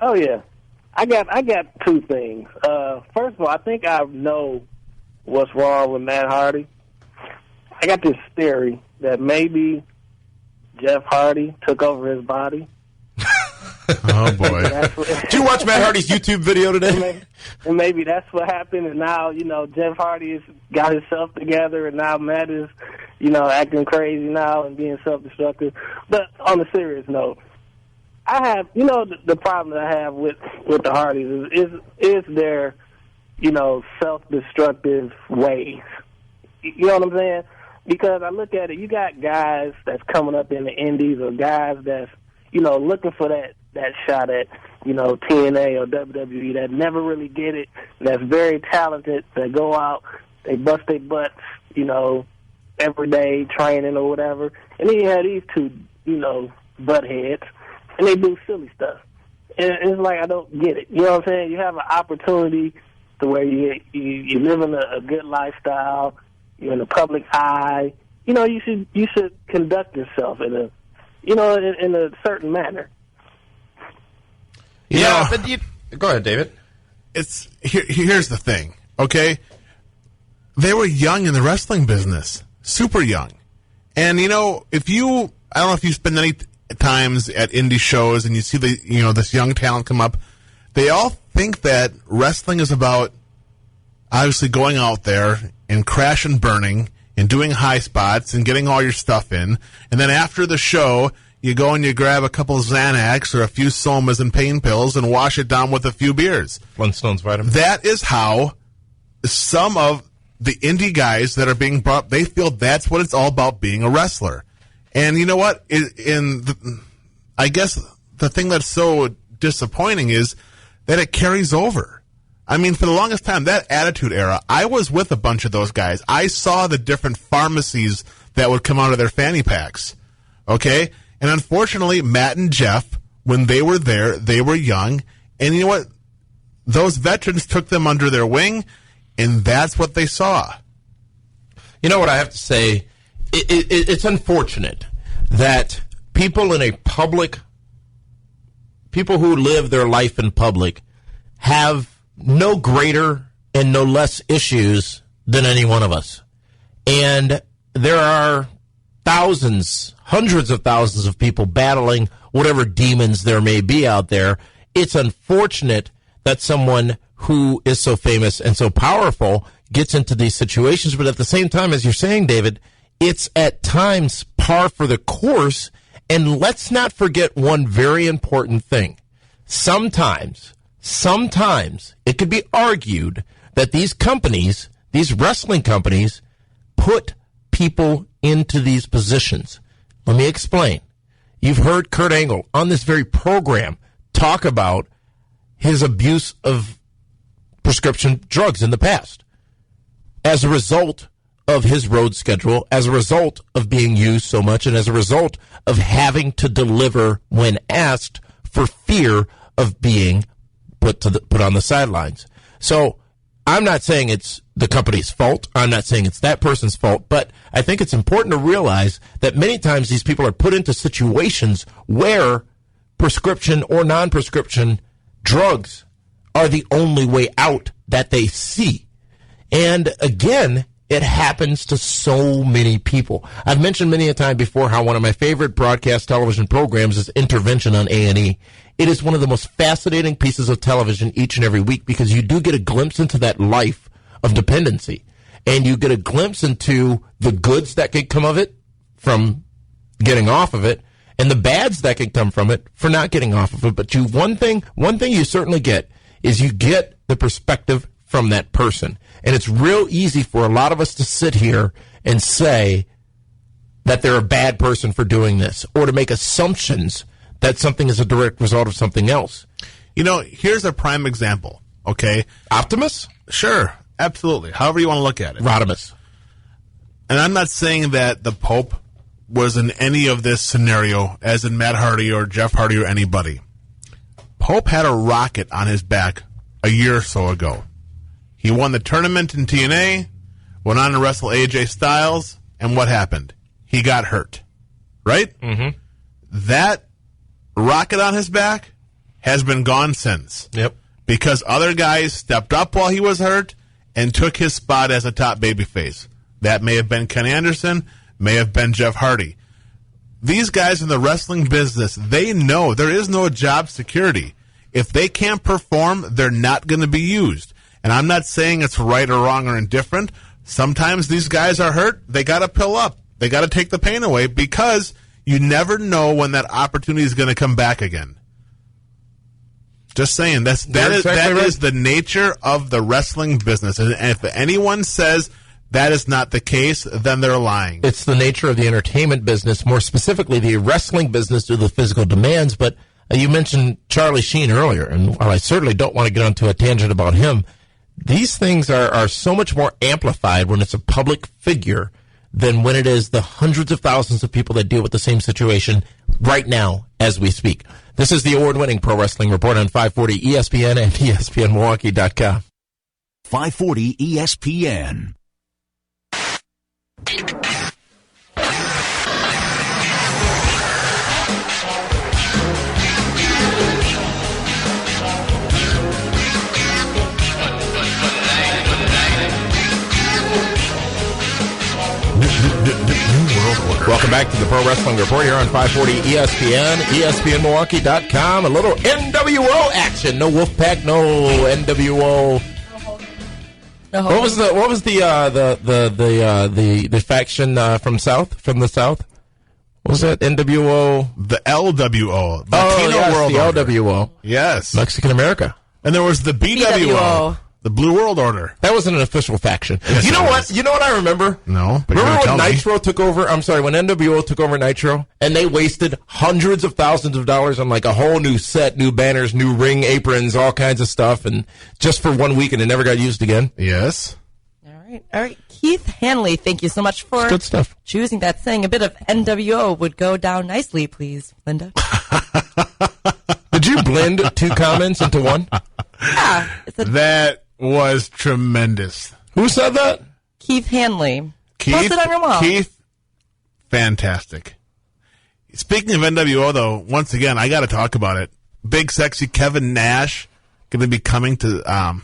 Oh yeah, I got two things. First of all, I think I know what's wrong with Matt Hardy. I got this theory that maybe Jeff Hardy took over his body. Oh boy! Did you watch Matt Hardy's YouTube video today? And maybe that's what happened. And now Jeff Hardy has got himself together, and now Matt is acting crazy now and being self-destructive. But on a serious note, I have the problem that I have with the Hardys is their self-destructive ways. You know what I'm saying? Because I look at it, you got guys that's coming up in the indies or guys that's looking for that shot at, TNA or WWE that never really get it, that's very talented, that go out, they bust their butts, every day training or whatever. And then you have these two, butt heads, and they do silly stuff. And it's like, I don't get it. You know what I'm saying? You have an opportunity to where you live in a good lifestyle, you're in the public eye. You should conduct yourself in a certain manner. Go ahead, David. Here's the thing, okay? They were young in the wrestling business, super young. And I don't know if you spend any times at indie shows and you see this young talent come up, they all think that wrestling is about obviously going out there and crash and burning and doing high spots and getting all your stuff in. And then after the show, you go and you grab a couple Xanax or a few Somas and pain pills and wash it down with a few beers. Flintstones vitamins. That is how some of the indie guys that are being brought, they feel that's what it's all about, being a wrestler. And you know what? I guess the thing that's so disappointing is that it carries over. I mean, for the longest time, that Attitude Era, I was with a bunch of those guys. I saw the different pharmacies that would come out of their fanny packs. Okay? And unfortunately, Matt and Jeff, when they were there, they were young. And you know what? Those veterans took them under their wing, and that's what they saw. You know what I have to say? It's unfortunate that people who live their life in public have no greater and no less issues than any one of us. And there are thousands, hundreds of thousands of people battling whatever demons there may be out there. It's unfortunate that someone who is so famous and so powerful gets into these situations. But at the same time, as you're saying, David, it's at times par for the course. And let's not forget one very important thing. Sometimes it could be argued that these companies, these wrestling companies, put people into these positions. Let me explain. You've heard Kurt Angle on this very program talk about his abuse of prescription drugs in the past as a result of his road schedule, as a result of being used so much, and as a result of having to deliver when asked for fear of being put on the sidelines. So I'm not saying it's the company's fault. I'm not saying it's that person's fault. But I think it's important to realize that many times these people are put into situations where prescription or non-prescription drugs are the only way out that they see. And again, it happens to so many people. I've mentioned many a time before how one of my favorite broadcast television programs is Intervention on A&E. It is one of the most fascinating pieces of television each and every week because you do get a glimpse into that life of dependency. And you get a glimpse into the goods that could come of it from getting off of it. and the bads that can come from it for not getting off of it. But one thing you certainly get is you get the perspective from that person. And it's real easy for a lot of us to sit here and say that they're a bad person for doing this, or to make assumptions that something is a direct result of something else. You know, here's a prime example, okay? Optimus? Sure, absolutely. However you want to look at it. Rodimus. And I'm not saying that the Pope was in any of this scenario, as in Matt Hardy or Jeff Hardy or anybody. Pope had a rocket on his back a year or so ago. He won the tournament in TNA, went on to wrestle AJ Styles, and what happened? He got hurt, right? Mm-hmm. That rocket on his back has been gone since. Yep. Because other guys stepped up while he was hurt and took his spot as a top babyface. That may have been Ken Anderson, may have been Jeff Hardy. These guys in the wrestling business, they know there is no job security. If they can't perform, they're not going to be used. And I'm not saying it's right or wrong or indifferent. Sometimes these guys are hurt. They got to pill up. They got to take the pain away, because you never know when that opportunity is going to come back again. Just saying, that is the nature of the wrestling business. And if anyone says that is not the case, then they're lying. It's the nature of the entertainment business, more specifically the wrestling business, due to the physical demands. But you mentioned Charlie Sheen earlier, and while I certainly don't want to get onto a tangent about him, these things are so much more amplified when it's a public figure than when it is the hundreds of thousands of people that deal with the same situation right now as we speak. This is the award-winning Pro Wrestling Report on 540 ESPN and ESPNMilwaukee.com. 540 ESPN. Welcome back to the Pro Wrestling Report here on 540 ESPN, ESPNMilwaukee.com. A little NWO action. No Wolfpack, no NWO. No. What was the faction from the South? What was that? NWO? The LWO. Latino World the Order. LWO. Yes. Mexican America. And there was the BWO. The Blue World Order. That wasn't an official faction. Yes, you know what? You know what I remember? No. But remember when when Nitro took over? I'm sorry, when NWO took over Nitro, and they wasted hundreds of thousands of dollars on like a whole new set, new banners, new ring aprons, all kinds of stuff, and just for 1 week, and it never got used again? Yes. All right. Keith Hanley, thank you so much for good stuff. Choosing that. Saying a bit of NWO would go down nicely, please, Linda. Did you blend two comments into one? Yeah. That was tremendous. Who said that? Keith Hanley. Keith, post it on your wall. Keith, fantastic. Speaking of NWO, though, once again, I got to talk about it. Big Sexy Kevin Nash going to be coming to, I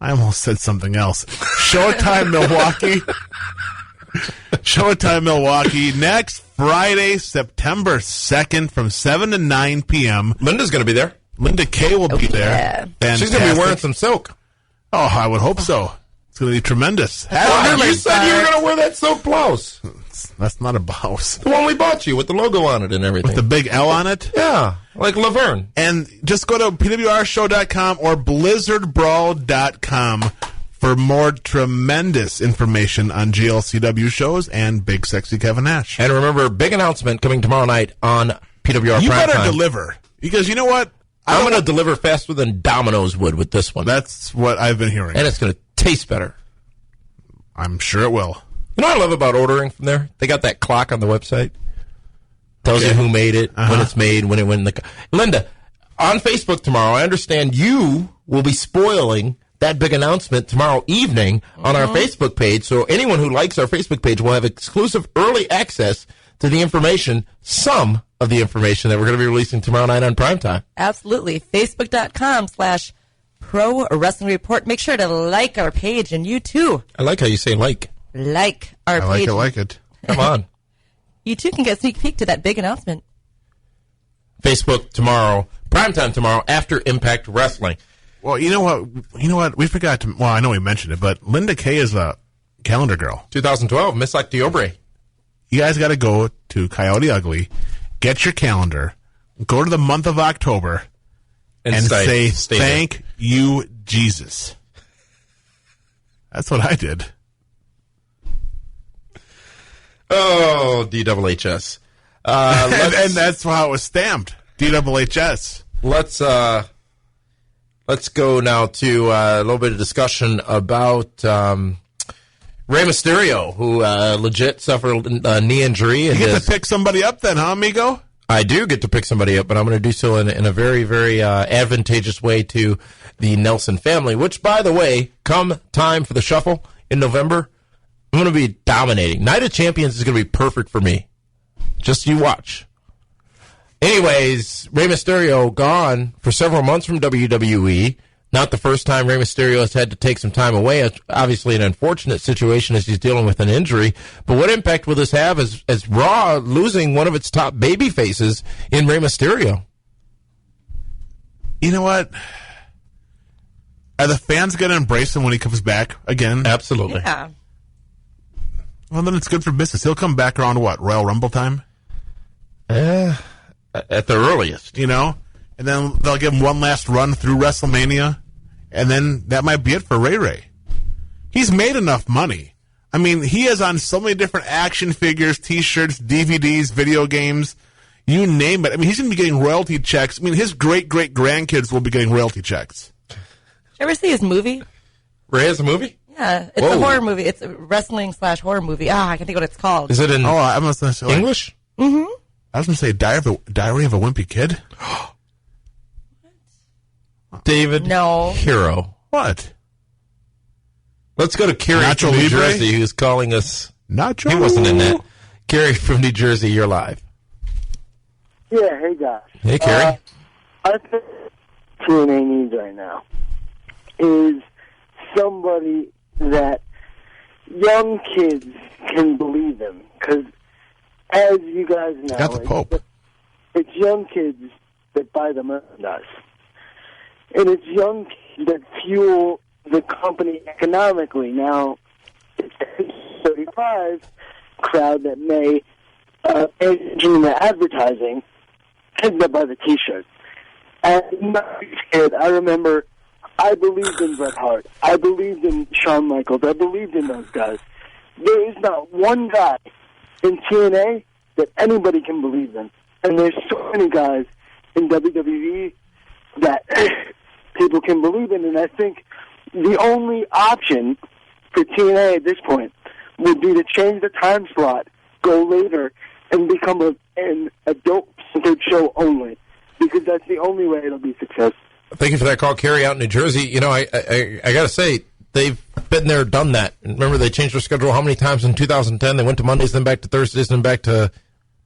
almost said something else. Showtime Milwaukee. Showtime Milwaukee next Friday, September 2nd from 7 to 9 p.m. Linda's going to be there. Linda Kay will be there. Yeah. She's going to be wearing some silk. Oh, I would hope so. It's going to be tremendous. You said you were going to wear that silk blouse. That's not a blouse. The one we bought you with the logo on it and everything. With the big L on it? Yeah, like Laverne. And just go to pwrshow.com or blizzardbrawl.com for more tremendous information on GLCW shows and Big Sexy Kevin Nash. And remember, big announcement coming tomorrow night on PWR You Prime better Time. Deliver. Because you know what? I'm going to deliver faster than Domino's would with this one. That's what I've been hearing. And it's going to taste better. I'm sure it will. You know what I love about ordering from there? They got that clock on the website. Tells you who made it, when it's made, when it went in the... Linda, on Facebook tomorrow, I understand you will be spoiling that big announcement tomorrow evening on our Facebook page. So anyone who likes our Facebook page will have exclusive early access to the information, some of the information that we're going to be releasing tomorrow night on primetime. Absolutely. Facebook.com/Pro Wrestling Report. Make sure to like our page, and you too. I like how you say like. Like our page. I like it. Come on. You too can get a sneak peek to that big announcement. Facebook tomorrow, primetime tomorrow after Impact Wrestling. Well, you know what? We forgot to... Well, I know we mentioned it, but Linda Kay is a calendar girl. 2012, Miss Octobre. You guys got to go to Coyote Ugly, get your calendar, go to the month of October, and say, thank you, Jesus. That's what I did. Oh, DWHS. And that's how it was stamped, DWHS. Let's go now to a little bit of discussion about Rey Mysterio, who legit suffered a knee injury. You get to pick somebody up then, huh, amigo? I do get to pick somebody up, but I'm going to do so in a very, very advantageous way to the Nelson family, which, by the way, come time for the shuffle in November, I'm going to be dominating. Night of Champions is going to be perfect for me. Just you watch. Anyways, Rey Mysterio gone for several months from WWE. Not the first time Rey Mysterio has had to take some time away. It's obviously an unfortunate situation as he's dealing with an injury. But what impact will this have as Raw losing one of its top baby faces in Rey Mysterio? You know what? Are the fans going to embrace him when he comes back again? Absolutely. Yeah. Well, then it's good for business. He'll come back around, what, Royal Rumble time? At the earliest. You know? And then they'll give him one last run through WrestleMania. And then that might be it for Ray. He's made enough money. I mean, he is on so many different action figures, T-shirts, DVDs, video games, you name it. I mean, he's going to be getting royalty checks. I mean, his great-great-grandkids will be getting royalty checks. Did you ever see his movie? Ray has a movie? Yeah, it's a horror movie. It's a wrestling/horror movie. I can think what it's called. Is it in I must say, English? Mm-hmm. I was going to say Diary of a Wimpy Kid. David Hero. What? Let's go to Kerry Nacho from New Libre? Jersey, who's calling us. Nacho? He wasn't in that. Kerry from New Jersey, you're live. Yeah, hey guys. Hey, Kerry. I think TNA needs right now is somebody that young kids can believe in. Because as you guys know, Got the Pope. It's young kids that buy the merchandise. And it's young kids that fuel the company economically. Now, it's the 35 crowd that may engage in the advertising and they buy the T-shirt. As a kid, I remember I believed in Bret Hart. I believed in Shawn Michaels. I believed in those guys. There is not one guy in TNA that anybody can believe in. And there's so many guys in WWE that people can believe in. And I think the only option for TNA at this point would be to change the time slot, go later, and become an adult-centered show only. Because that's the only way it'll be successful. Thank you for that call, Kerry, out in New Jersey. You know, I got to say, they've been there, done that. Remember, they changed their schedule how many times in 2010? They went to Mondays, then back to Thursdays, then back to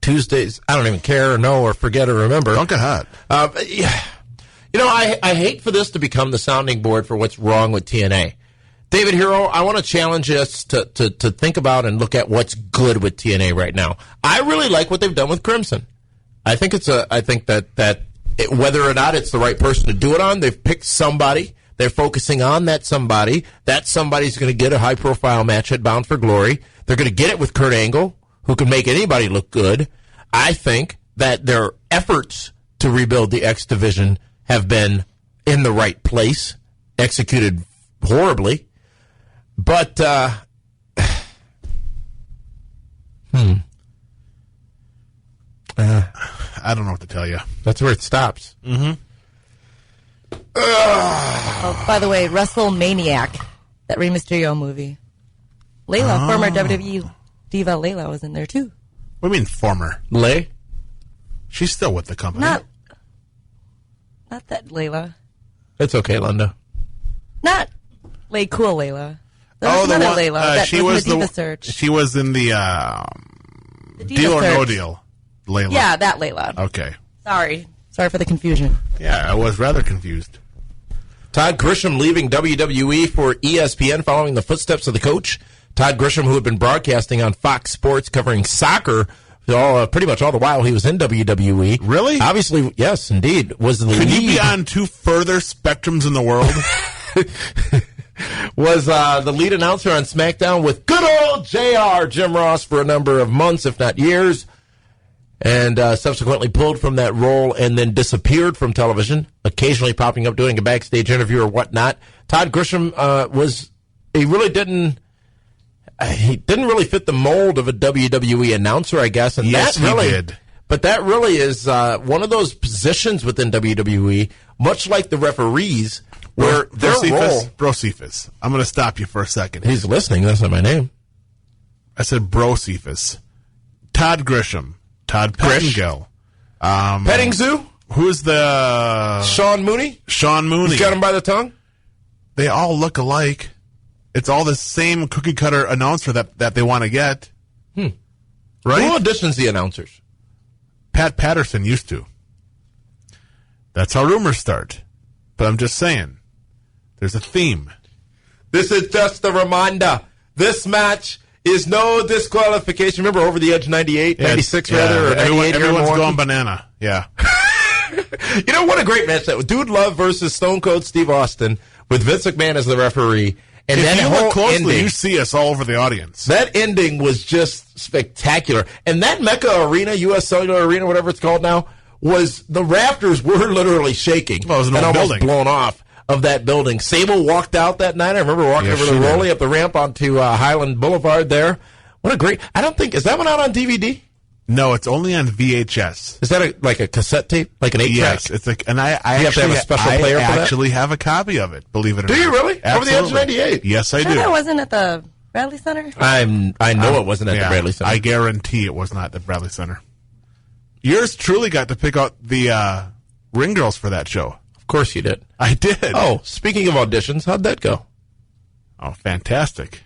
Tuesdays. I don't even care or know or forget or remember. Don't get hot. Yeah. You know, I hate for this to become the sounding board for what's wrong with TNA. David Hero, I want to challenge us to think about and look at what's good with TNA right now. I really like what they've done with Crimson. I think that whether or not it's the right person to do it on, they've picked somebody. They're focusing on that somebody. That somebody's going to get a high-profile match at Bound for Glory. They're going to get it with Kurt Angle, who can make anybody look good. I think that their efforts to rebuild the X Division have been in the right place, executed horribly. But, I don't know what to tell you. That's where it stops. Mm-hmm. Oh, by the way, WrestleManiac, that Rey Mysterio movie. Layla, former WWE diva Layla, was in there too. What do you mean, former? Lay? She's still with the company. Not that Layla. It's okay, Linda. Not Lay Cool Layla. There was another Layla that she was was in the Diva Search. She was in the Diva Deal or No Search. Deal. Layla. Yeah, that Layla. Okay. Sorry for the confusion. Yeah, I was rather confused. Todd Grisham leaving WWE for ESPN following the footsteps of the coach. Todd Grisham, who had been broadcasting on Fox Sports covering soccer pretty much all the while he was in WWE. Really? Obviously, yes, indeed. Was the Could lead. you be on two further spectrums in the world? Was the lead announcer on SmackDown with good old JR, Jim Ross, for a number of months, if not years. and subsequently pulled from that role and then disappeared from television, occasionally popping up doing a backstage interview or whatnot. Todd Grisham he didn't really fit the mold of a WWE announcer, I guess. And yes, that really, he did. But that really is one of those positions within WWE, much like the referees, where their role... Bro Cephas, I'm going to stop you for a second. He's listening. That's not my name. I said Bro Cephas. Todd Grisham. Todd Pettingill. Petting Zoo? Who's the... Sean Mooney? Sean Mooney. He's got him by the tongue? They all look alike. It's all the same cookie-cutter announcer that they want to get. Right? Who auditions the announcers? Pat Patterson used to. That's how rumors start. But I'm just saying, there's a theme. This is just a reminder. This match is no disqualification. Remember Over the Edge 98, 96 rather, or 98? Everyone's going banana. Yeah. You know, what a great match that was. Dude Love versus Stone Cold Steve Austin with Vince McMahon as the referee. And if you look closely, ending, you see us all over the audience. That ending was just spectacular. And that Mecca Arena, U.S. Cellular Arena, whatever it's called now, the rafters were literally shaking. Well, it was an old almost building. Blown off of that building. Sable walked out that night. I remember walking over the Rolly up the ramp onto Highland Boulevard there. What a great... is that one out on DVD? No, it's only on VHS. Is that like a cassette tape? Like an 8-track? Yes, it's like, and I have to have a special player for that? actually have a copy of it, believe it or not. Do you really? Absolutely. Over the Edge 98? Yes, I do. That wasn't at the Bradley Center? I know it wasn't at the Bradley Center. I guarantee it was not at the Bradley Center. Yours truly got to pick out the ring girls for that show. Of course you did. I did. Oh, speaking of auditions, how'd that go? Oh, fantastic.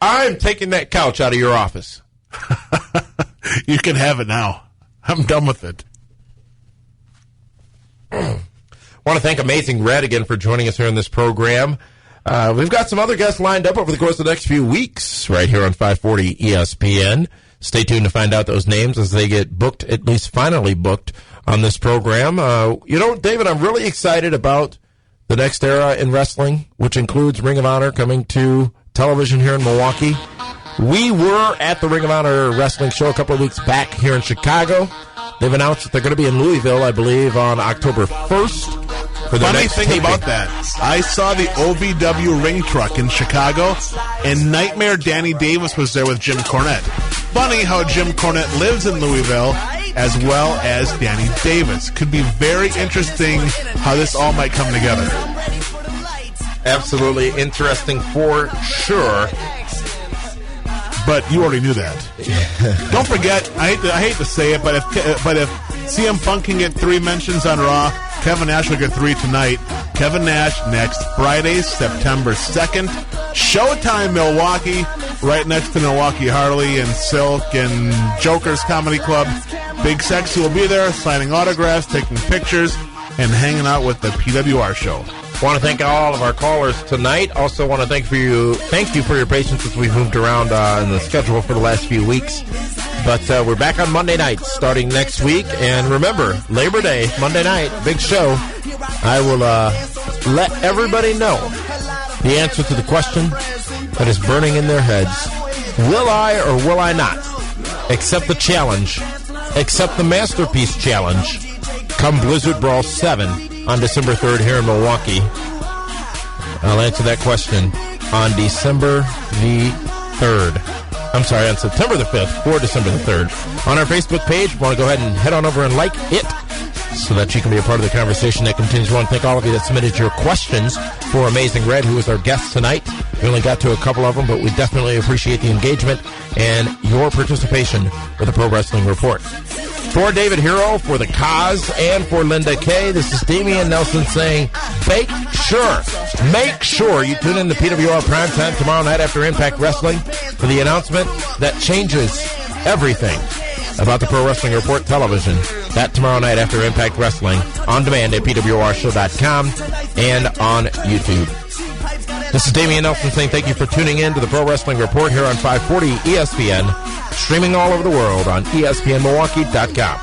I'm taking that couch out of your office. You can have it now. I'm done with it. Want to thank Amazing Red again for joining us here in this program. We've got some other guests lined up over the course of the next few weeks right here on 540 ESPN. Stay tuned to find out those names as they get booked, at least finally booked, on this program. David, I'm really excited about the next era in wrestling, which includes Ring of Honor coming to television here in Milwaukee. We were at the Ring of Honor wrestling show a couple of weeks back here in Chicago. They've announced that they're going to be in Louisville, I believe, on October 1st. For their Funny next thing taping. about that, I saw the OVW ring truck in Chicago, and Nightmare Danny Davis was there with Jim Cornette. Funny how Jim Cornette lives in Louisville, as well as Danny Davis. Could be very interesting how this all might come together. Absolutely interesting for sure. But you already knew that. Don't forget, I hate to say it, but if CM Punk can get 3 mentions on Raw, Kevin Nash will get 3 tonight. Kevin Nash next Friday, September 2nd. Showtime Milwaukee, right next to Milwaukee Harley and Silk and Joker's Comedy Club. Big Sexy will be there, signing autographs, taking pictures, and hanging out with the PWR show. Want to thank all of our callers tonight. Also want to thank you for your patience as we've moved around in the schedule for the last few weeks. But we're back on Monday nights starting next week. And remember, Labor Day, Monday night, big show. I will let everybody know the answer to the question that is burning in their heads. Will I or will I not accept the challenge, accept the Masterpiece Challenge, come Blizzard Brawl 7 on December 3rd here in Milwaukee? I'll answer that question on December the 3rd. I'm sorry, on September the 5th for December the 3rd. On our Facebook page, want to go ahead and head on over and like it so that you can be a part of the conversation that continues. I want to thank all of you that submitted your questions for Amazing Red, who is our guest tonight. We only got to a couple of them, but we definitely appreciate the engagement and your participation with the Pro Wrestling Report. For David Hero, for the Cause, and for Linda Kay, this is Damian Nelson saying, make sure you tune in to PWR Primetime tomorrow night after Impact Wrestling for the announcement that changes everything about the Pro Wrestling Report television. That tomorrow night after Impact Wrestling, on demand at PWRshow.com and on YouTube. This is Damian Nelson saying thank you for tuning in to the Pro Wrestling Report here on 540 ESPN, streaming all over the world on ESPNMilwaukee.com.